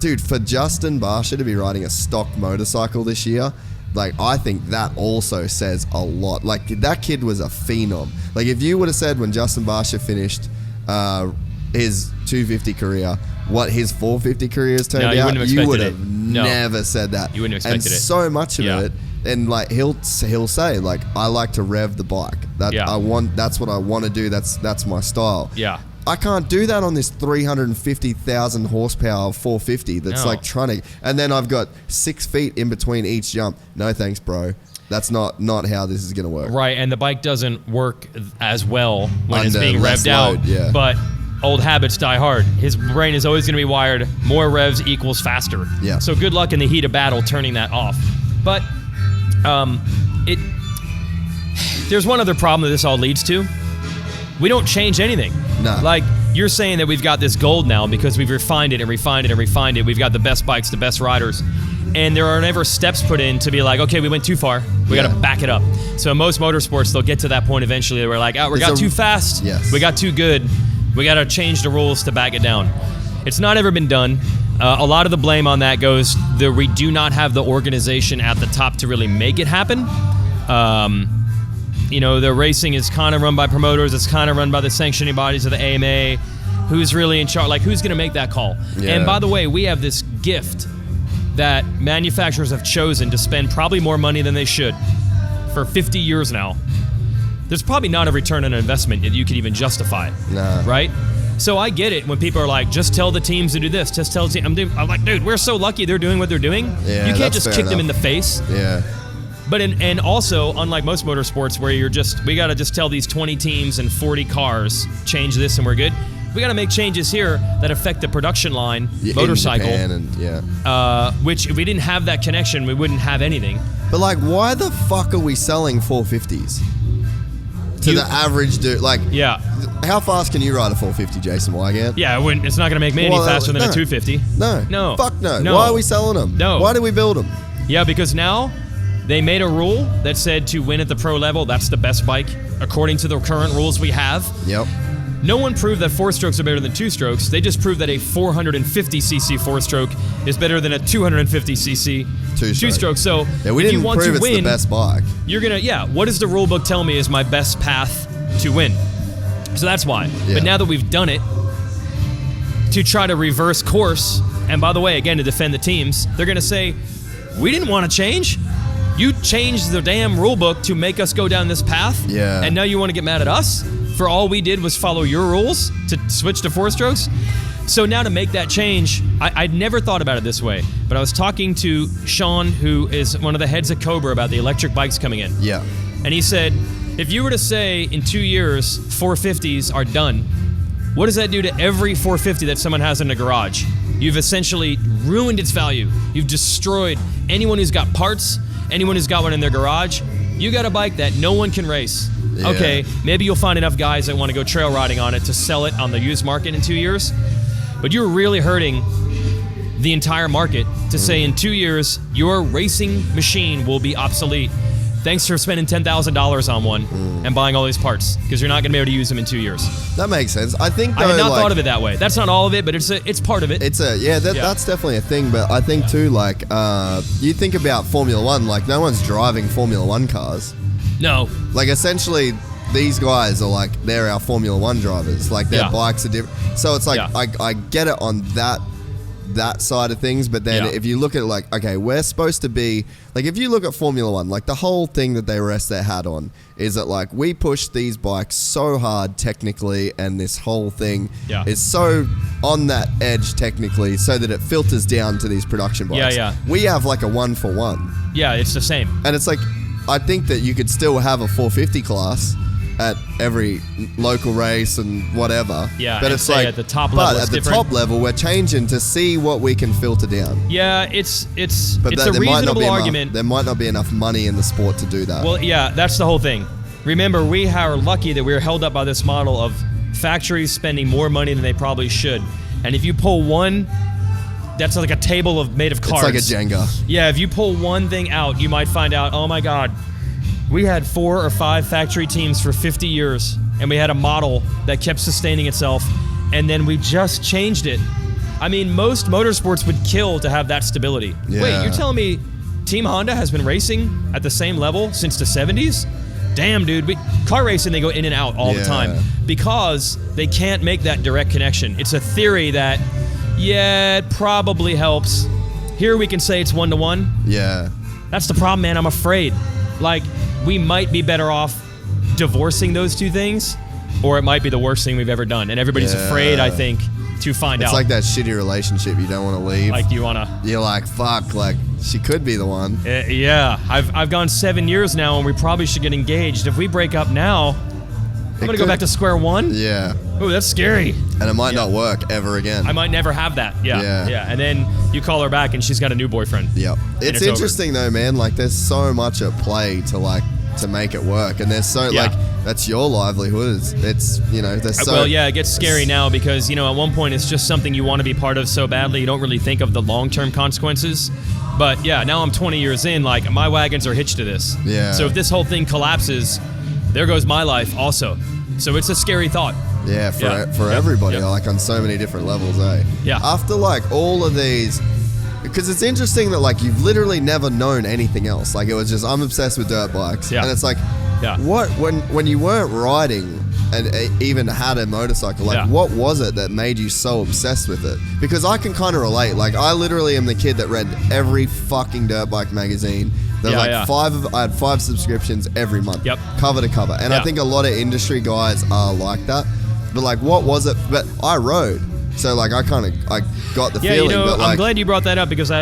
dude, for Justin Barsha to be riding a stock motorcycle this year, like, I think that also says a lot. Like, that kid was a phenom. Like, if you would have said when Justin Barsha finished his 250 career, what his 450 career has turned out, you would have never said that. You wouldn't have expected it. And so much of it, and like he'll say, like, I like to rev the bike. That's what I want to do. That's my style. Yeah. I can't do that on this 350,000 horsepower 450 that's like trying to... And then I've got 6 feet in between each jump. No thanks, bro. That's not how this is going to work. Right, and the bike doesn't work as well when it's being revved out. But old habits die hard. His brain is always going to be wired, more revs equals faster. Yeah. So good luck in the heat of battle turning that off. But there's one other problem that this all leads to. We don't change anything. No. Like, you're saying that we've got this gold now because we've refined it and refined it and refined it. We've got the best bikes, the best riders. And there are never steps put in to be like, okay, we went too far. We got to back it up. So in most motorsports, they'll get to that point eventually where we're like, we got too fast. Yes. We got too good. We got to change the rules to back it down. It's not ever been done. A lot of the blame on that goes that we do not have the organization at the top to really make it happen. The racing is kind of run by promoters. It's kind of run by the sanctioning bodies of the AMA. Who's really in charge? Like, who's going to make that call? Yeah. And by the way, we have this gift that manufacturers have chosen to spend probably more money than they should for 50 years now. There's probably not a return on investment that you could even justify. Nah. Right? So I get it when people are like, just tell the teams to do this. Just tell the team. I'm like, dude, we're so lucky they're doing what they're doing. Yeah, you can't just kick them in the face. Yeah. But and also, unlike most motorsports where we got to just tell these 20 teams and 40 cars, change this and we're good. We got to make changes here that affect the production line, motorcycle. In Japan which if we didn't have that connection, we wouldn't have anything. But like, why the fuck are we selling 450s to the average dude? Like, how fast can you ride a 450, Jason Weigandt? Yeah, it's not going to make me any faster than a 250. No. Fuck no. No. Why are we selling them? No. Why do we build them? Yeah, because now they made a rule that said to win at the pro level, that's the best bike, according to the current rules we have. Yep. No one proved that 4-strokes are better than 2-strokes. They just proved that a 450cc 4-stroke is better than a 250cc 2-stroke. So we if didn't you want prove to it's win, the best bike. You're gonna what does the rule book tell me is my best path to win? So that's why. Yeah. But now that we've done it, to try to reverse course, and by the way, again, to defend the teams, they're gonna say, we didn't want to change. You changed the damn rule book to make us go down this path. Yeah. And now you want to get mad at us for all we did was follow your rules to switch to 4-strokes? So now to make that change, I'd never thought about it this way, but I was talking to Sean, who is one of the heads of Cobra, about the electric bikes coming in. Yeah. And he said, if you were to say in 2 years, 450s are done, what does that do to every 450 that someone has in a garage? You've essentially ruined its value. You've destroyed anyone who's got parts, anyone who's got one in their garage. You got a bike that no one can race. Yeah. Okay, maybe you'll find enough guys that want to go trail riding on it to sell it on the used market in 2 years. But you're really hurting the entire market to say in 2 years, your racing machine will be obsolete. Thanks for spending $10,000 on one and buying all these parts, because you're not going to be able to use them in 2 years. That makes sense. I think though, I had not thought of it that way. That's not all of it, but it's part of it. That's definitely a thing. But I think too, like, you think about Formula One, like no one's driving Formula One cars. No. Like essentially, these guys are like, they're our Formula One drivers. Like their bikes are different. So it's like, I get it on that side of things, but then if you look at it like, okay, we're supposed to be like, if you look at Formula One, like the whole thing that they rest their hat on is that like we push these bikes so hard technically, and this whole thing is so on that edge technically, so that it filters down to these production bikes. We have like a 1-for-1. Yeah, it's the same. And it's like, I think that you could still have a 450 class at every local race and whatever. Yeah, but it's like at the top level. But at the top level, we're changing to see what we can filter down. Yeah, it's a reasonable argument. There might not be enough money in the sport to do that. Well, yeah, that's the whole thing. Remember, we are lucky that we're held up by this model of factories spending more money than they probably should. And if you pull one, that's like a table made of cards. It's like a Jenga. Yeah, if you pull one thing out, you might find out, oh my God, we had 4 or 5 factory teams for 50 years, and we had a model that kept sustaining itself, and then we just changed it. I mean, most motorsports would kill to have that stability. Yeah. Wait, you're telling me Team Honda has been racing at the same level since the 70s? Damn, dude. Car racing, they go in and out all the time because they can't make that direct connection. It's a theory that, it probably helps. Here we can say it's 1-to-1. Yeah. That's the problem, man. I'm afraid. Like, we might be better off divorcing those two things, or it might be the worst thing we've ever done. And everybody's afraid, I think, to find out. It's like that shitty relationship you don't want to leave. Like, you want to... You're like, fuck, like, she could be the one. Yeah. I've gone 7 years now, and we probably should get engaged. If we break up now, I'm going to go back to square one? Yeah. Oh, that's scary. And it might not work ever again. I might never have that. Yeah. And then you call her back, and she's got a new boyfriend. Yep. It's interesting, though, man. Like, there's so much at play to make it work, and there's so like that's your livelihood. It's there's so it gets scary now because at one point it's just something you want to be part of so badly you don't really think of the long-term consequences. But now I'm 20 years in, like my wagons are hitched to this. Yeah. So if this whole thing collapses, there goes my life also. So it's a scary thought. Yeah, for everybody, like on so many different levels, Yeah. After like all of these. Because it's interesting that like you've literally never known anything else. Like it was just, I'm obsessed with dirt bikes. Yeah. And it's like, what when you weren't riding and even had a motorcycle, like what was it that made you so obsessed with it? Because I can kind of relate. Like I literally am the kid that read every fucking dirt bike magazine. There's I had 5 subscriptions every month, cover to cover. And I think a lot of industry guys are like that. But like, what was it? But I rode. So like I got the feeling. But like, I'm glad you brought that up because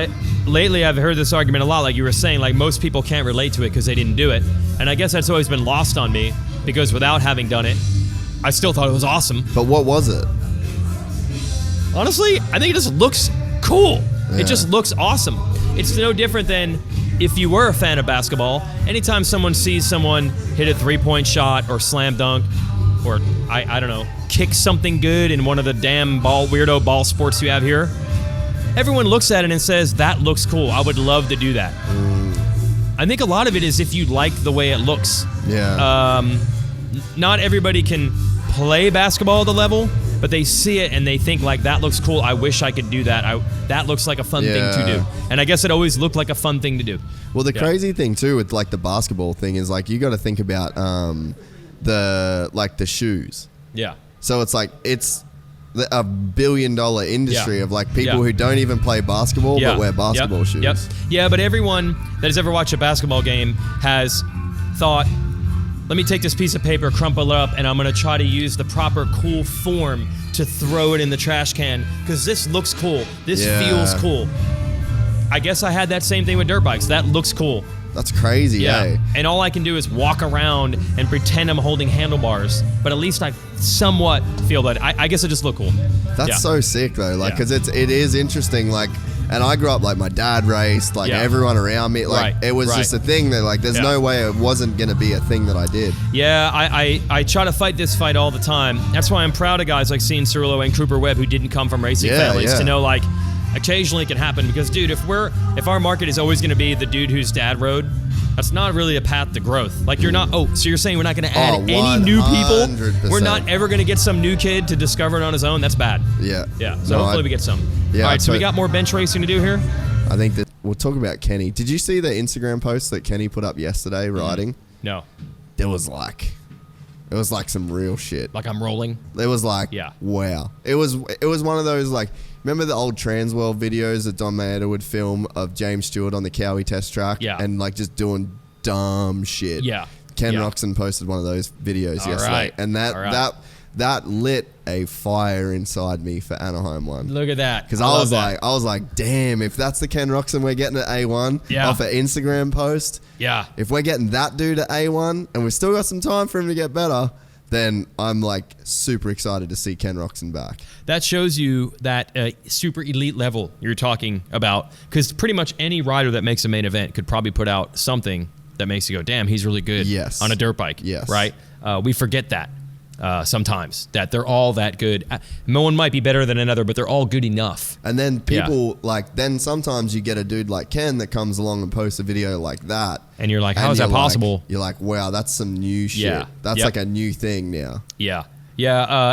lately I've heard this argument a lot, like you were saying, like most people can't relate to it because they didn't do it. And I guess that's always been lost on me because without having done it, I still thought it was awesome. But what was it? Honestly, I think it just looks cool. Yeah. It just looks awesome. It's no different than if you were a fan of basketball. Anytime someone sees someone hit a three-point shot or slam dunk or, I don't know, kick something good in one of the damn weirdo ball sports you have here, everyone looks at it and says, that looks cool. I would love to do that. I think a lot of it is if you like the way it looks. Yeah. Not everybody can play basketball at the level, but they see it and they think like, that looks cool. I wish I could do that. That looks like a fun thing to do. And I guess it always looked like a fun thing to do. Well, the crazy thing too with like the basketball thing is like you got to think about the shoes. Yeah. So it's like it's a $1 billion industry of like people who don't even play basketball but wear basketball shoes. Yep. Yeah, but everyone that has ever watched a basketball game has thought, let me take this piece of paper, crumple it up, and I'm going to try to use the proper cool form to throw it in the trash can because this looks cool. This feels cool. I guess I had that same thing with dirt bikes. That looks cool. That's crazy, eh? And all I can do is walk around and pretend I'm holding handlebars, but at least I somewhat feel that. I guess it just looked cool. That's so sick, though, like, because it is interesting, like, and I grew up, like, my dad raced, like, everyone around me, like, it was just a thing that, like, there's no way it wasn't going to be a thing that I did. Yeah, I try to fight this fight all the time. That's why I'm proud of guys like Cian Cirillo and Cooper Webb who didn't come from racing families to know, like, occasionally it can happen because, dude, if our market is always going to be the dude whose dad rode, that's not really a path to growth. Like, you're not, so you're saying we're not going to add any new people? 100%. We're not ever going to get some new kid to discover it on his own? That's bad. Yeah. So hopefully we get some. Yeah, all right, so we got more bench racing to do here? I think that we'll talk about Kenny. Did you see the Instagram post that Kenny put up yesterday riding? No. It was like some real shit. Like I'm rolling? It was like, wow. It was one of those, like, remember the old Transworld videos that Don Maeda would film of James Stewart on the Cowie test track? Yeah. And like just doing dumb shit. Yeah. Ken Roczen posted one of those videos yesterday. Right. And that lit a fire inside me for Anaheim 1. Look at that. Because I was like, damn, if that's the Ken Roczen we're getting at A1 off an Instagram post, if we're getting that dude at A1 and we've still got some time for him to get better, then I'm like super excited to see Ken Roczen back. That shows you that super elite level you're talking about, because pretty much any rider that makes a main event could probably put out something that makes you go, damn, he's really good on a dirt bike. Yes. Right? We forget that sometimes, that they're all that good. No one might be better than another, but they're all good enough. And then people then sometimes you get a dude like Ken that comes along and posts a video like that. And you're like, how is that possible? You're like, wow, that's some new shit. That's like a new thing now. Yeah.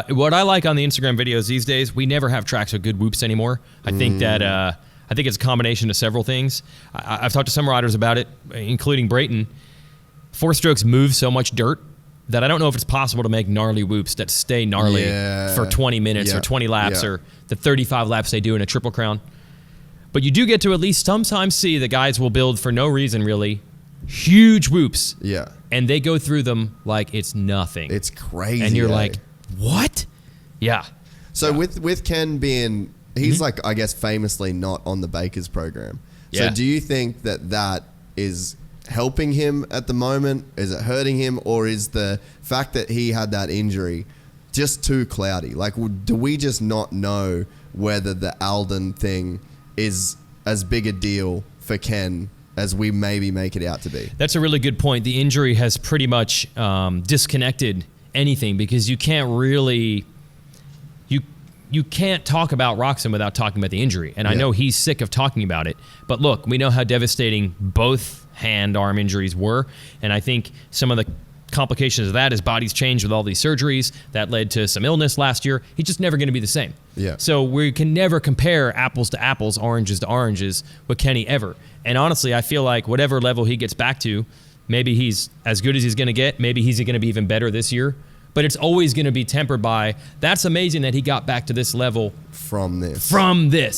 What I like on the Instagram videos these days, we never have tracks with good whoops anymore. I think that I think it's a combination of several things. I've talked to some riders about it, including Brayton. Four strokes move so much dirt that I don't know if it's possible to make gnarly whoops that stay gnarly for 20 minutes or 20 laps or the 35 laps they do in a Triple Crown. But you do get to at least sometimes see the guys will build for no reason really huge whoops. Yeah. And they go through them like it's nothing. It's crazy. And you're like, what? Yeah. So with Ken being, he's like, I guess famously not on the Bakers program. So do you think that is helping him at the moment? Is it hurting him? Or is the fact that he had that injury just too cloudy? Like, do we just not know whether the Alden thing is as big a deal for Ken as we maybe make it out to be? That's a really good point. The injury has pretty much disconnected anything, because you can't really... You can't talk about Roczen without talking about the injury. And I know he's sick of talking about it. But look, we know how devastating both hand-arm injuries were. And I think some of the complications of that is body's changed with all these surgeries. That led to some illness last year. He's just never going to be the same. Yeah. So we can never compare apples to apples, oranges to oranges with Kenny ever. And honestly, I feel like whatever level he gets back to, maybe he's as good as he's going to get. Maybe he's going to be even better this year. But it's always going to be tempered by, that's amazing that he got back to this level from this.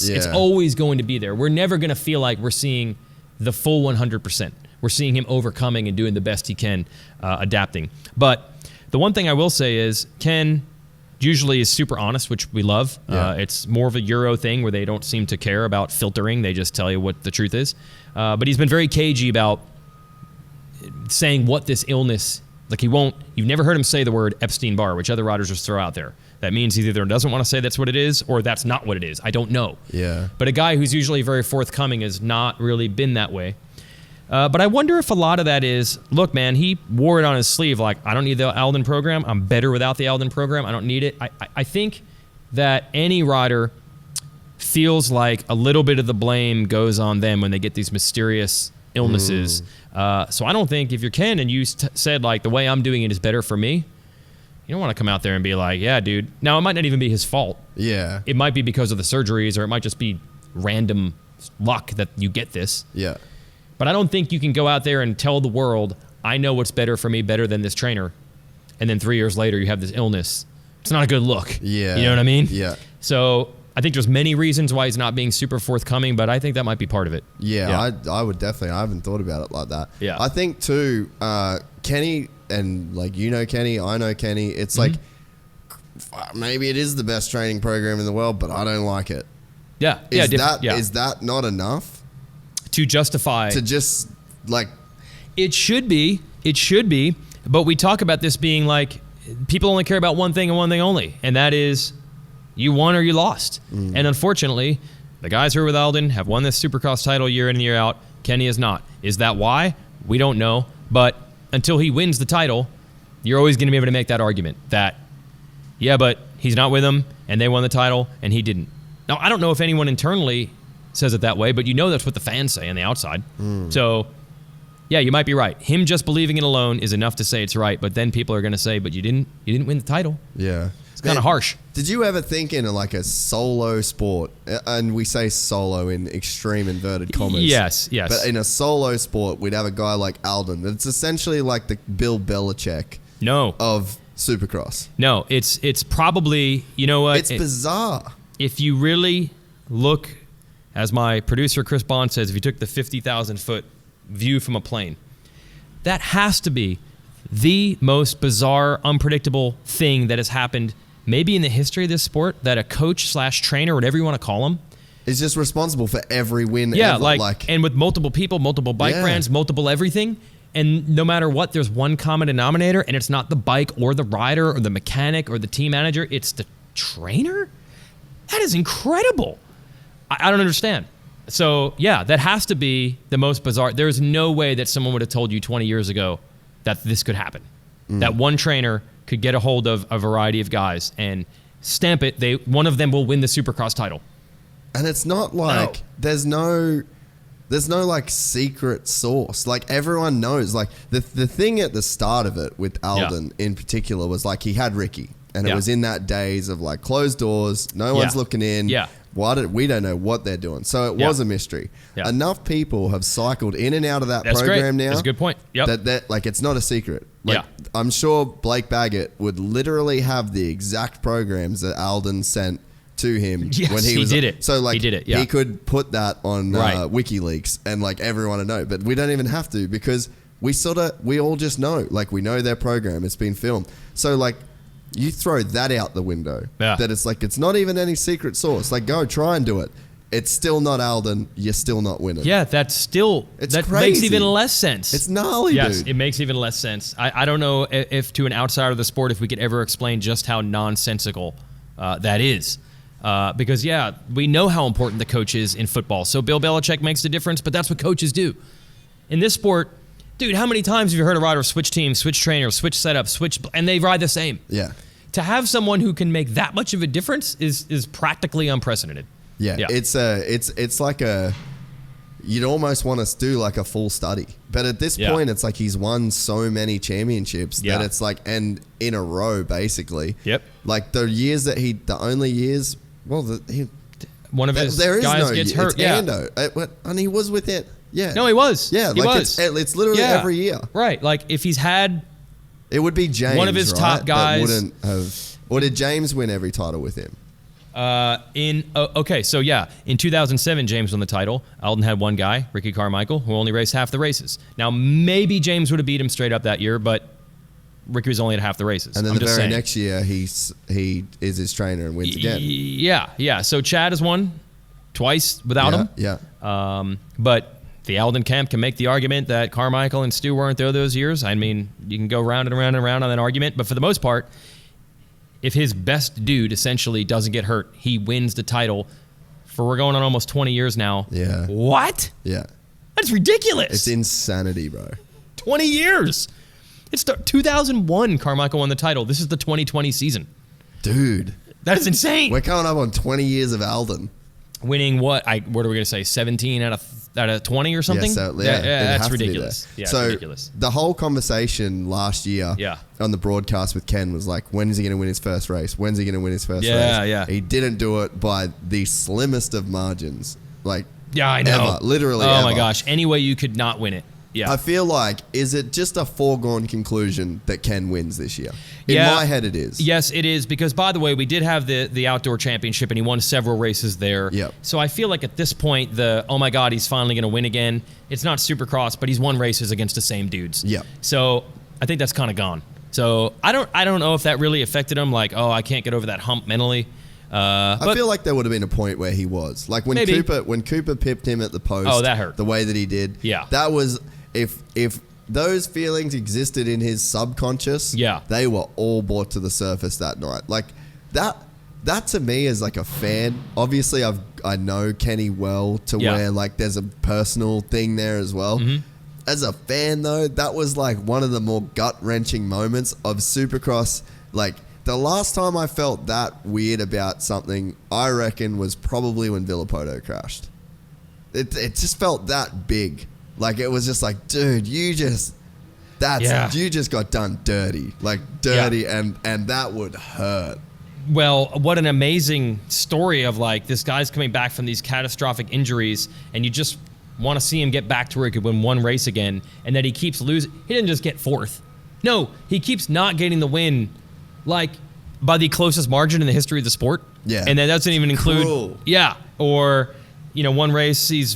Yeah. It's always going to be there. We're never going to feel like we're seeing the full 100%. We're seeing him overcoming and doing the best he can, adapting. But the one thing I will say is, Ken, usually is super honest, which we love. It's more of a Euro thing where they don't seem to care about filtering. They just tell you what the truth is. But he's been very cagey about saying what this illness, like you've never heard him say the word Epstein-Barr, which other riders just throw out there. That means he either doesn't want to say that's what it is or that's not what it is. I don't know. Yeah. But a guy who's usually very forthcoming has not really been that way. But I wonder if a lot of that is, look, man, he wore it on his sleeve. Like, I don't need the Alden program. I'm better without the Alden program. I don't need it. I think that any rider feels like a little bit of the blame goes on them when they get these mysterious illnesses. So I don't think if you're Ken and you said, like, the way I'm doing it is better for me, you don't want to come out there and be like, yeah, dude. Now, it might not even be his fault. Yeah. It might be because of the surgeries, or it might just be random luck that you get this. Yeah. But I don't think you can go out there and tell the world, I know what's better for me better than this trainer. And then 3 years later, you have this illness. It's not a good look. Yeah. You know what I mean? Yeah. So I think there's many reasons why he's not being super forthcoming, but I think that might be part of it. Yeah. I would definitely. I haven't thought about it like that. Yeah. I think, too, Kenny, and like, you know Kenny, I know Kenny, it's like, maybe it is the best training program in the world, but I don't like it. Yeah. Is that not enough? To justify. To just, like... It should be, but we talk about this being like, people only care about one thing and one thing only, and that is you won or you lost. And unfortunately, the guys who are with Alden have won this Supercross title year in and year out. Kenny is not. Is that why? We don't know, but until he wins the title, you're always going to be able to make that argument that, yeah, but he's not with them, and they won the title, and he didn't. Now, I don't know if anyone internally says it that way, but you know that's what the fans say on the outside. So, yeah, you might be right. Him just believing it alone is enough to say it's right, but then people are going to say, but you didn't win the title. Yeah. It's kind of harsh. Did you ever think in like a solo sport, and we say solo in extreme inverted commas? Yes. But in a solo sport, we'd have a guy like Alden. It's essentially like the Bill Belichick of Supercross. No, it's probably, you know what? It's bizarre. If you really look, as my producer Chris Bond says, if you took the 50,000-foot view from a plane, that has to be the most bizarre, unpredictable thing that has happened maybe in the history of this sport, that a coach / trainer, whatever you want to call him, is just responsible for every win ever. Yeah, like, and with multiple people, multiple bike brands, multiple everything, and no matter what, there's one common denominator, and it's not the bike or the rider or the mechanic or the team manager, it's the trainer? That is incredible. I don't understand. So, yeah, that has to be the most bizarre. There's no way that someone would have told you 20 years ago that this could happen. That one trainer could get a hold of a variety of guys and stamp it. One of them will win the Supercross title. And it's not like there's no like secret sauce. Like, everyone knows. Like, the thing at the start of it with Alden in particular was like he had Ricky. And it was in that days of like closed doors, no one's looking in. Yeah. We don't know what they're doing. So it was a mystery. Yeah. Enough people have cycled in and out of that program now. That's a good point. Yep. That like, it's not a secret. Like, I'm sure Blake Baggett would literally have the exact programs that Alden sent to him when he did it. So like, he did it. Yeah. He could put that on WikiLeaks and like everyone would know, but we don't even have to, because we all just know. Like, we know their program. It's been filmed. So like, you throw that out the window. Yeah. That it's like, it's not even any secret sauce. Like, go try and do it. It's still not Alden. You're still not winning. Yeah, that crazy. Makes even less sense. It's gnarly, dude. Yes, it makes even less sense. I don't know if to an outsider of the sport, if we could ever explain just how nonsensical that is. Because, we know how important the coach is in football. So Bill Belichick makes the difference, but that's what coaches do. In this sport, dude, how many times have you heard a rider switch teams, switch trainers, switch setups, and they ride the same? Yeah. To have someone who can make that much of a difference is practically unprecedented. Yeah. It's like you'd almost want to do like a full study. But at this point, it's like he's won so many championships that it's like, and in a row, basically. Yep. Like the only years, one of his guys gets hurt. Ando. And he was with it. Yeah. No, he was. Yeah. He was. It's literally every year. Right. Like, if he's had... It would be James, one of his top guys. Wouldn't have... Or did James win every title with him? In 2007, James won the title. Alden had one guy, Ricky Carmichael, who only raced half the races. Now, maybe James would have beat him straight up that year, but Ricky was only at half the races. And then the very next year, he is his trainer and wins again. Yeah. So Chad has won twice without him. Yeah. But the Alden camp can make the argument that Carmichael and Stu weren't there those years. I mean, you can go round and around and around on that argument. But for the most part, if his best dude essentially doesn't get hurt, he wins the title for we're going on almost 20 years now. Yeah. What? Yeah. That's ridiculous. It's insanity, bro. 20 years. It's 2001 Carmichael won the title. This is the 2020 season. Dude. That is insane. We're coming up on 20 years of Alden. Winning what? What are we going to say? 17 out of 20 or something? Yeah, that's ridiculous. Yeah, so it's ridiculous. The whole conversation last year on the broadcast with Ken was like, when is he going to win his first race? When's he going to win his first race? Yeah. He didn't do it by the slimmest of margins. Like, yeah, I know. Ever, literally Oh ever. my gosh. Any way you could not win it. Yeah. I feel like, is it just a foregone conclusion that Ken wins this year? In my head, it is. Yes, it is. Because, by the way, we did have the outdoor championship, and he won several races there. Yep. So I feel like at this point, oh my God, he's finally going to win again. It's not Supercross, but he's won races against the same dudes. Yeah. So I think that's kind of gone. So I don't know if that really affected him. Like, I can't get over that hump mentally. I feel like there would have been a point where he was. Like when Cooper pipped him at the post. Oh, that hurt. The way that he did. Yeah. That was... If those feelings existed in his subconscious, they were all brought to the surface that night. Like that to me is like a fan. Obviously, I know Kenny well to where like there's a personal thing there as well. Mm-hmm. As a fan though, that was like one of the more gut wrenching moments of Supercross. Like the last time I felt that weird about something, I reckon was probably when Villapoto crashed. It just felt that big. Like, it was just like, dude, you just got done dirty. Like, dirty, and that would hurt. Well, what an amazing story of, like, this guy's coming back from these catastrophic injuries, and you just want to see him get back to where he could win one race again, and that he keeps losing. He didn't just get fourth. No, he keeps not getting the win, like, by the closest margin in the history of the sport. Yeah. And that doesn't even include... Cool. Yeah. Or, one race, this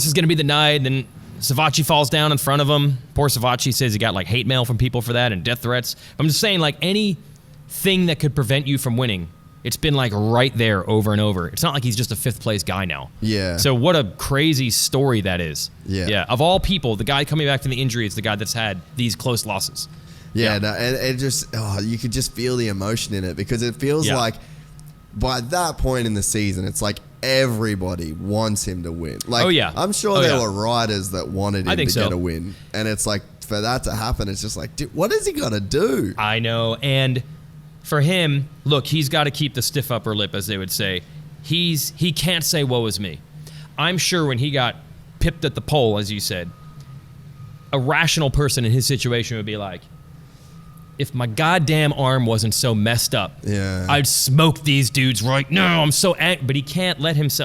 is going to be the night, and Savacci falls down in front of him. Poor Savacci says he got like hate mail from people for that and death threats. I'm just saying, like, anything that could prevent you from winning, it's been like right there over and over. It's not like he's just a fifth place guy now. Yeah. So what a crazy story that is. Yeah. Yeah. Of all people, the guy coming back from the injury is the guy that's had these close losses. Yeah. No, and it just, you could just feel the emotion in it because it feels like by that point in the season, it's like everybody wants him to win. Like, I'm sure there were riders that wanted him to get a win. And it's like, for that to happen, it's just like, dude, what is he going to do? I know. And for him, look, he's got to keep the stiff upper lip, as they would say. He can't say, woe is me. I'm sure when he got pipped at the pole, as you said, a rational person in his situation would be like, if my goddamn arm wasn't so messed up, I'd smoke these dudes right now. I'm so angry. But he can't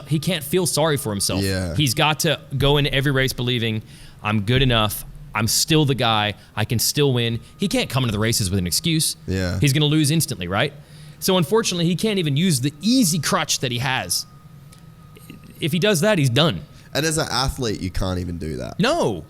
he can't feel sorry for himself. Yeah. He's got to go into every race believing, I'm good enough. I'm still the guy. I can still win. He can't come into the races with an excuse. Yeah. He's going to lose instantly, right? So unfortunately, he can't even use the easy crutch that he has. If he does that, he's done. And as an athlete, you can't even do that. No.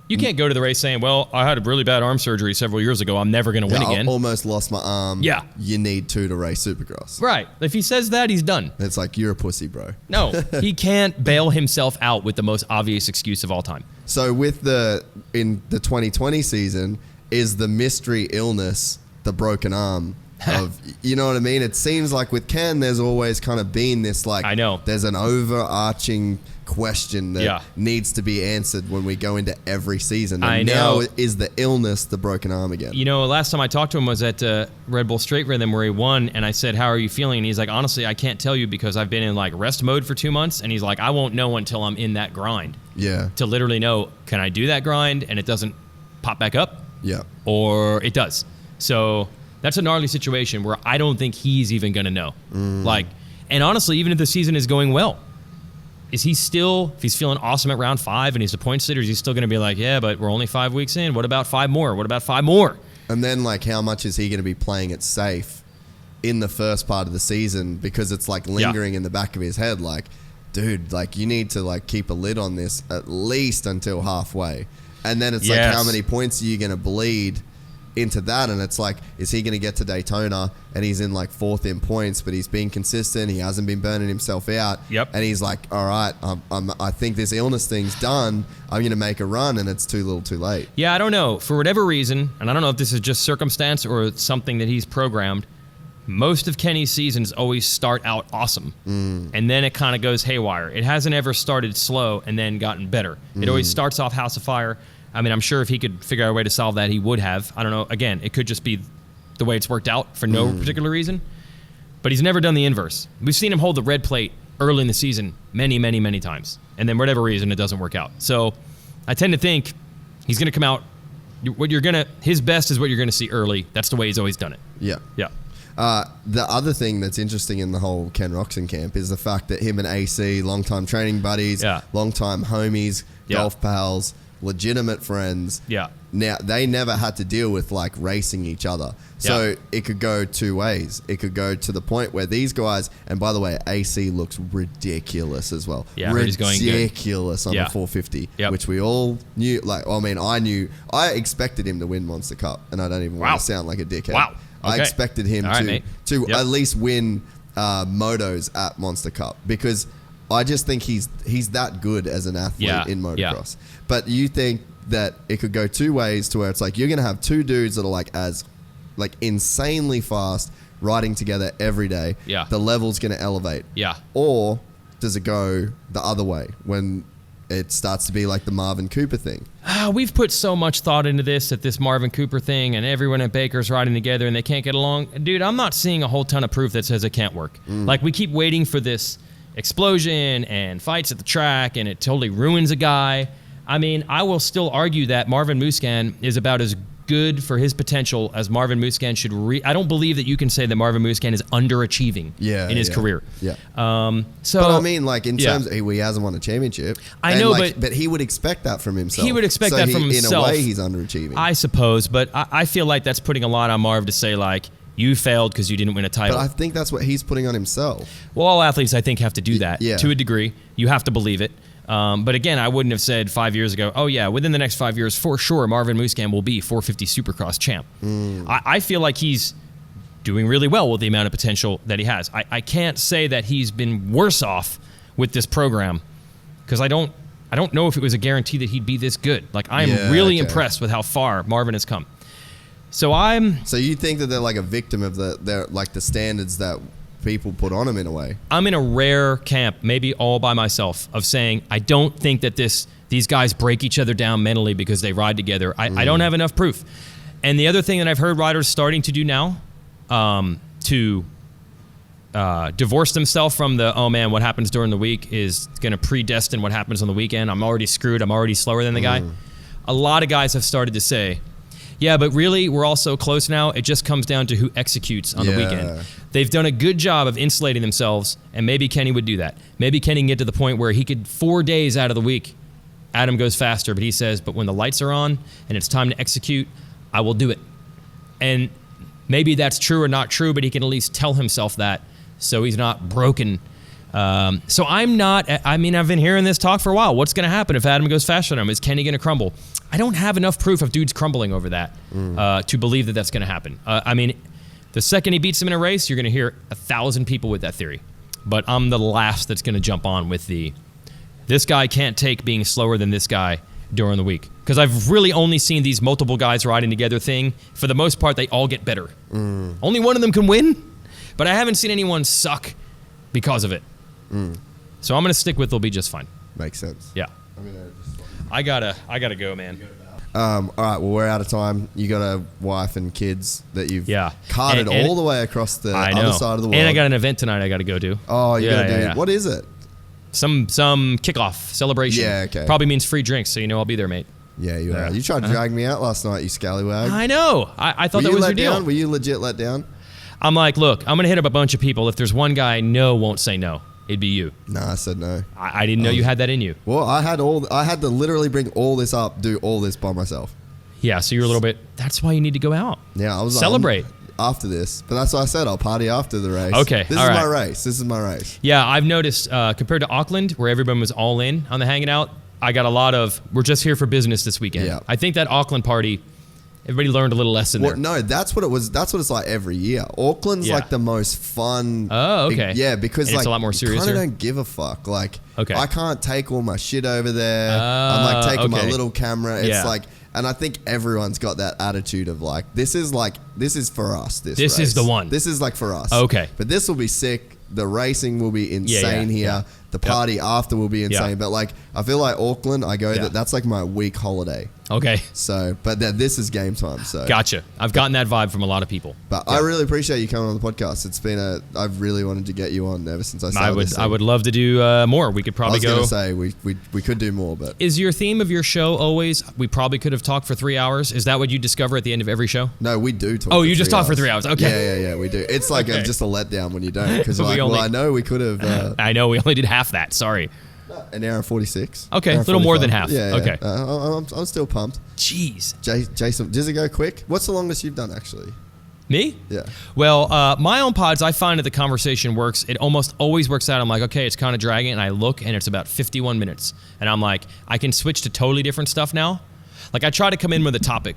You can't go to the race saying, well, I had a really bad arm surgery several years ago. I'm never going to win again. I almost lost my arm. Yeah. You need to race Supercross. Right. If he says that, he's done. It's like, you're a pussy, bro. No. He can't bail himself out with the most obvious excuse of all time. So in the 2020 season, is the mystery illness the broken arm of, you know what I mean? It seems like with Ken, there's always kind of been this, like, I know. There's an overarching question that needs to be answered when we go into every season. And now is the illness the broken arm again? Last time I talked to him was at Red Bull Straight Rhythm where he won, and I said, how are you feeling? And he's like, honestly, I can't tell you because I've been in like rest mode for 2 months, and he's like, I won't know until I'm in that grind. Yeah. To literally know, can I do that grind and it doesn't pop back up? Yeah. Or it does. So that's a gnarly situation where I don't think he's even going to know. And honestly, even if the season is going well, is he still, if he's feeling awesome at round 5 and he's the points leader, is he still going to be like, yeah, but we're only 5 weeks in. What about 5 more? What about 5 more? And then, like, how much is he going to be playing it safe in the first part of the season because it's, like, lingering in the back of his head? Like, dude, like, you need to, like, keep a lid on this at least until halfway. And then it's like, how many points are you going to bleed into that, and it's like, is he going to get to Daytona and he's in like 4th in points, but he's being consistent, he hasn't been burning himself out, and he's like, all right, I think this illness thing's done, I'm going to make a run, and it's too little too late. Yeah, I don't know. For whatever reason, and I don't know if this is just circumstance or something that he's programmed, most of Kenny's seasons always start out awesome, and then it kind of goes haywire. It hasn't ever started slow and then gotten better. It always starts off house of fire. I mean, I'm sure if he could figure out a way to solve that, he would have. I don't know. Again, it could just be the way it's worked out for no particular reason. But he's never done the inverse. We've seen him hold the red plate early in the season many, many, many times. And then for whatever reason, it doesn't work out. So I tend to think he's going to come out. His best is what you're going to see early. That's the way he's always done it. Yeah. Yeah. The other thing that's interesting in the whole Ken Roczen camp is the fact that him and AC, longtime training buddies, longtime homies, golf pals, legitimate friends. Yeah. Now, they never had to deal with like racing each other. So it could go two ways. It could go to the point where these guys, and by the way, AC looks ridiculous as well. Yeah, ridiculous on the 450, which we all knew. Like, I mean, I expected him to win Monster Cup, and I don't even want to sound like a dickhead. Wow. I expected him to at least win motos at Monster Cup, because I just think he's that good as an athlete in motocross. But you think that it could go two ways, to where it's like you're going to have two dudes that are like insanely fast riding together every day. Yeah. The level's going to elevate. Yeah. Or does it go the other way when it starts to be like the Marvin Cooper thing? We've put so much thought into this Marvin Cooper thing, and everyone at Baker's riding together and they can't get along. Dude, I'm not seeing a whole ton of proof that says it can't work. Like, we keep waiting for this explosion and fights at the track, and it totally ruins a guy. I mean, I will still argue that Marvin Musquin is about as good for his potential as Marvin Musquin should. I don't believe that you can say that Marvin Musquin is underachieving in his career. Yeah. So, but I mean, like, in terms of, he hasn't won a championship. I know, but he would expect that from himself. He would expect that from himself. In a way, he's underachieving. I suppose, but I feel like that's putting a lot on Marv to say, like, you failed because you didn't win a title. But I think that's what he's putting on himself. Well, all athletes, I think, have to do that to a degree. You have to believe it. But again, I wouldn't have said 5 years ago, oh yeah, within the next 5 years, for sure, Marvin Musquin will be 450 Supercross champ. I feel like he's doing really well with the amount of potential that he has. I can't say that he's been worse off with this program, because I don't know if it was a guarantee that he'd be this good. Like, I'm really impressed with how far Marvin has come. So you think that they're like a victim of the standards that people put on him in a way? I'm in a rare camp, maybe all by myself, of saying I don't think that these guys break each other down mentally because they ride together. I don't have enough proof. And the other thing that I've heard riders starting to do now, to divorce themselves from the, oh man, what happens during the week is going to predestine what happens on the weekend. I'm already screwed. I'm already slower than the guy. A lot of guys have started to say, yeah, but really, we're all so close now, it just comes down to who executes on the weekend. They've done a good job of insulating themselves, and maybe Kenny would do that. Maybe Kenny can get to the point where he could, 4 days out of the week, Adam goes faster, but he says, but when the lights are on and it's time to execute, I will do it. And maybe that's true or not true, but he can at least tell himself that, so he's not broken. So I've been hearing this talk for a while. What's going to happen if Adam goes faster than him? Is Kenny going to crumble? I don't have enough proof of dudes crumbling over that to believe that that's going to happen. The second he beats him in a race, you're going to hear 1,000 people with that theory. But I'm the last that's going to jump on with this guy can't take being slower than this guy during the week. Because I've really only seen these multiple guys riding together thing. For the most part, they all get better. Only one of them can win, but I haven't seen anyone suck because of it. So I'm going to stick with they'll be just fine. Makes sense. Yeah. I gotta go, man. All right, well, we're out of time. You got a wife and kids that you've carted all the way across the other side of the world. And I got an event tonight I got to go to. Oh, you got to do it. What is it? Some kickoff celebration. Yeah, okay. Probably means free drinks, so you know I'll be there, mate. Yeah, you are. You tried to drag me out last night, you scallywag. I know. I thought that was your deal. Were you legit let down? I'm like, look, I'm going to hit up a bunch of people. If there's one guy won't say no, it'd be you. No, I said no. I didn't know you had that in you. Well, I had to literally bring all this up, do all this by myself. Yeah, so you're a little bit, that's why you need to go out. Yeah, I was celebrate. After this. But that's why I said I'll party after the race. Okay, This is my race. Yeah, I've noticed compared to Auckland, where everyone was all in on the hanging out, I got a lot of, we're just here for business this weekend. Yeah. I think that Auckland party, Everybody learned a little lesson there. No, that's what it was. That's what it's like every year. Auckland's like the most fun. Oh, okay. Yeah, because and like it's a lot more serious. I kind of don't give a fuck. Like, okay. I can't take all my shit over there. I'm like taking my little camera. It's like, and I think everyone's got that attitude of like, this is for us. This race. Is the one. This is like for us. Okay. But this will be sick. The racing will be insane here. Yeah. The party after will be insane. But like, I feel like Auckland, I go that's like my week holiday. Okay. So, but this is game time. So gotcha. I've gotten that vibe from a lot of people. But I really appreciate you coming on the podcast. It's been I've really wanted to get you on ever since I started. I would love to do more. We could probably go. I was going to say we could do more, but is your theme of your show always? We probably could have talked for 3 hours. Is that what you discover at the end of every show? No, we do talk. Oh, you just talk for 3 hours. Okay. Yeah, we do. It's like just a letdown when you don't, because like, I know we could have. I know we only did half that. Sorry. An hour and 46. Okay, a little more than half. Yeah. Okay. I'm still pumped. Jeez. Jason, does it go quick? What's the longest you've done actually? Me? Yeah. Well, my own pods, I find that the conversation works. It almost always works out. I'm like, okay, it's kind of dragging, and I look, and it's about 51 minutes. And I'm like, I can switch to totally different stuff now. Like, I try to come in with a topic,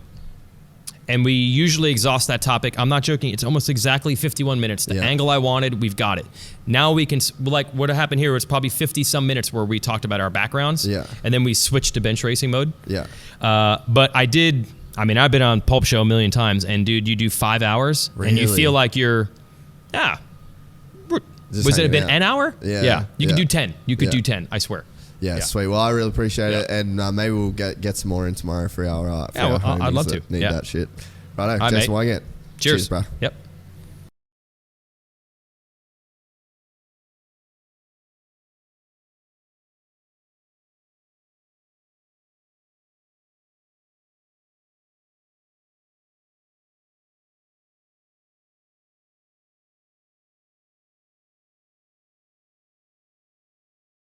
and we usually exhaust that topic. I'm not joking. It's almost exactly 51 minutes. The angle I wanted, we've got it. Now we can, like what happened here was probably 50-some minutes where we talked about our backgrounds. Yeah. And then we switched to bench racing mode. Yeah. But I've been on Pulp Show a million times, and dude, you do 5 hours, and you feel like you're, was it been an hour? Yeah. Yeah. You can do 10. You could do 10, I swear. Yeah, sweet. Well, I really appreciate it, and maybe we'll get some more in tomorrow for our I'd love to. Need that shit. Righto, All right, Jason Weigandt. Cheers, bro. Yep.